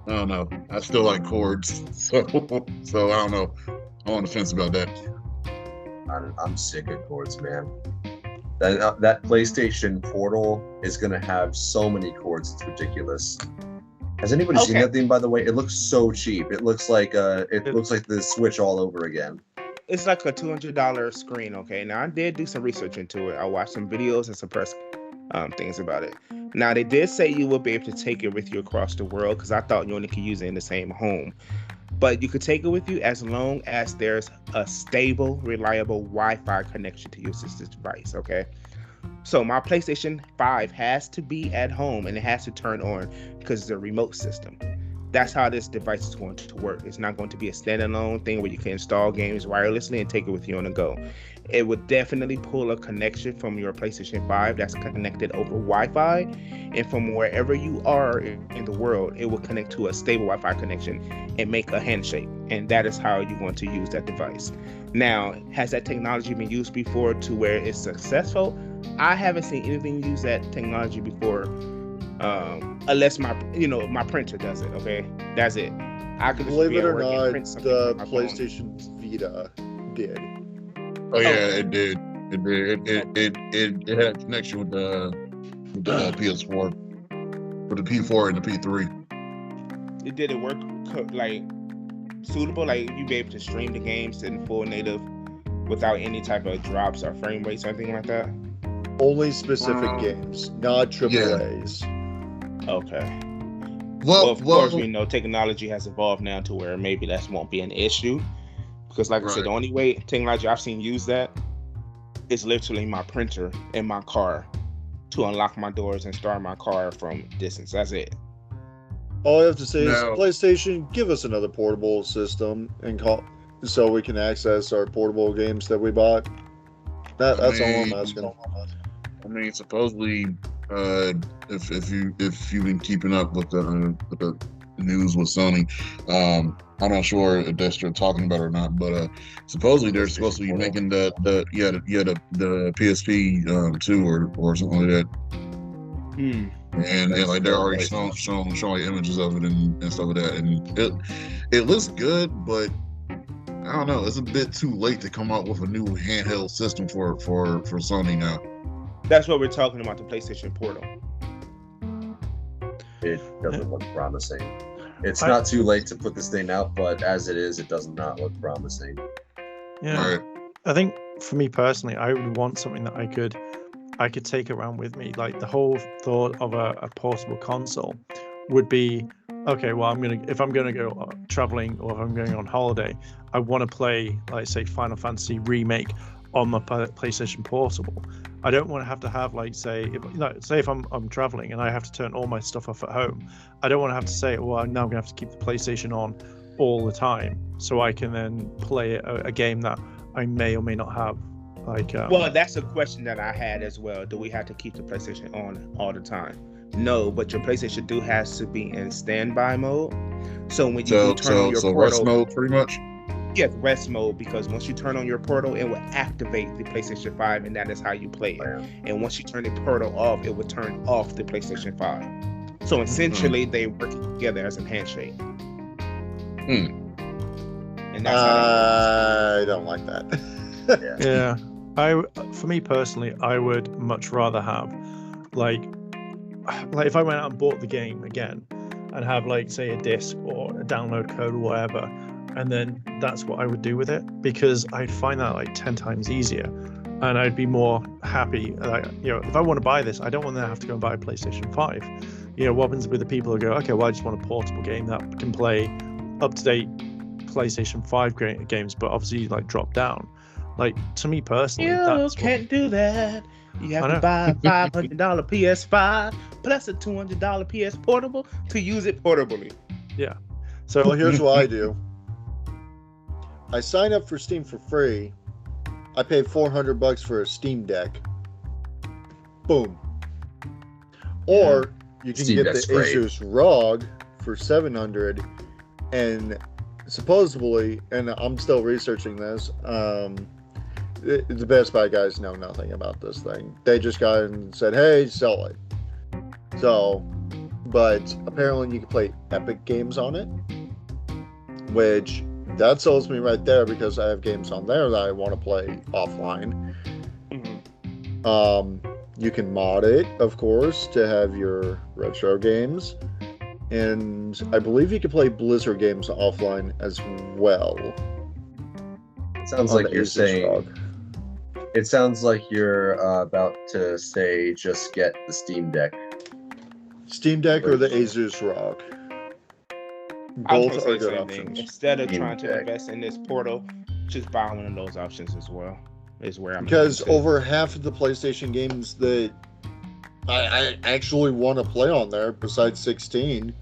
I don't know. I still like cords, so I don't know. I'm on the fence about that. I'm sick of cords, man. That PlayStation Portal is gonna have so many cords. It's ridiculous. Has anybody seen that thing? By the way, it looks so cheap. It looks like the Switch all over again. It's like a $200 screen. Okay, now I did do some research into it. I watched some videos and some press things about it. Now they did say you will be able to take it with you across the world, because I thought you only could use it in the same home. But you could take it with you as long as there's a stable, reliable Wi-Fi connection to use this device, okay? So my PlayStation 5 has to be at home, and it has to turn on because it's a remote system. That's how this device is going to work. It's not going to be a standalone thing where you can install games wirelessly and take it with you on the go. It would definitely pull a connection from your PlayStation 5 that's connected over Wi-Fi, and from wherever you are in the world, it will connect to a stable Wi-Fi connection and make a handshake. And that is how you want to use that device. Now, has that technology been used before to where it's successful? I haven't seen anything use that technology before, unless my printer does it. Okay, that's it. I could Believe be it at or work and not, print something the from my phone. PlayStation Vita did. Oh yeah, it did. It did. It had a connection with the PS4, with the P4 and the P3. Did it work like suitable? Like you be able to stream the games in full native without any type of drops or frame rates or anything like that? Only specific games, not AAA's. Okay. Well, Of course, we know technology has evolved now to where maybe that won't be an issue. Because like I said, the only way technology I've seen use that is literally my printer in my car to unlock my doors and start my car from distance. That's it. All I have to say is, PlayStation, give us another portable system and so we can access our portable games that we bought. That's all I'm asking. I mean, supposedly, if you've been keeping up with the news with Sony, I'm not sure if that's what you're talking about or not, but supposedly they're supposed to be making the PSP 2 or something like that. And like they're already showing images of it and stuff like that, and it looks good, but I don't know. It's a bit too late to come out with a new handheld system for Sony now. That's what we're talking about, the PlayStation Portal. It doesn't look promising. It's not too late to put this thing out, but as it is, it does not look promising. Yeah, Right. I think for me personally, I would want something that I could take around with me. Like the whole thought of a portable console would be, okay, well, if I'm gonna go traveling or if I'm going on holiday, I want to play, like, say, Final Fantasy Remake on my PlayStation Portable. I don't want to have like, say if I'm traveling and I have to turn all my stuff off at home, I don't want to have to say, well, now I'm gonna have to keep the PlayStation on all the time so I can then play a game that I may or may not have. Like, well, that's a question that I had as well. Do we have to keep the PlayStation on all the time? No, but your PlayStation do has to be in standby mode. So when you turn on your portal, rest mode, pretty much. Yes, rest mode, because once you turn on your portal, it will activate the PlayStation 5, and that is how you play it. And once you turn the portal off, it will turn off the PlayStation 5. So essentially, they work together as a handshake. And that's I don't like that. Yeah. For me personally, I would much rather have like if I went out and bought the game again and have, like, say, a disc or a download code or whatever, and then that's what I would do with it, because I'd find that like 10 times easier and I'd be more happy. If I want to buy this, I don't want to have to go and buy a PlayStation 5. What happens with the people who go, okay, well, I just want a portable game that can play up-to-date PlayStation 5 games, but obviously like drop down. Like, to me personally, you can't do that. You have to buy a $500 PS5 plus a $200 PS Portable to use it portably. Yeah. So well, here's what I do. I sign up for Steam for free. I pay $400 for a Steam Deck. Boom. Or you can Steam get Deck's the great. Asus ROG for $700, and supposedly, and I'm still researching this, the Best Buy guys know nothing about this thing. They just got and said, hey, sell it. So, but apparently you can play Epic games on it, which that sells me right there, because I have games on there that I want to play offline. You can mod it, of course, to have your retro games. And I believe you can play Blizzard games offline as well. Sounds like you're saying. It sounds like you're about to say just get the Steam Deck. Steam Deck or the Asus ROG. Both are good options. Instead of trying to invest in this portal, just buy one of those options as well. Is where I'm because over half of the PlayStation games that I actually want to play on there, besides 16,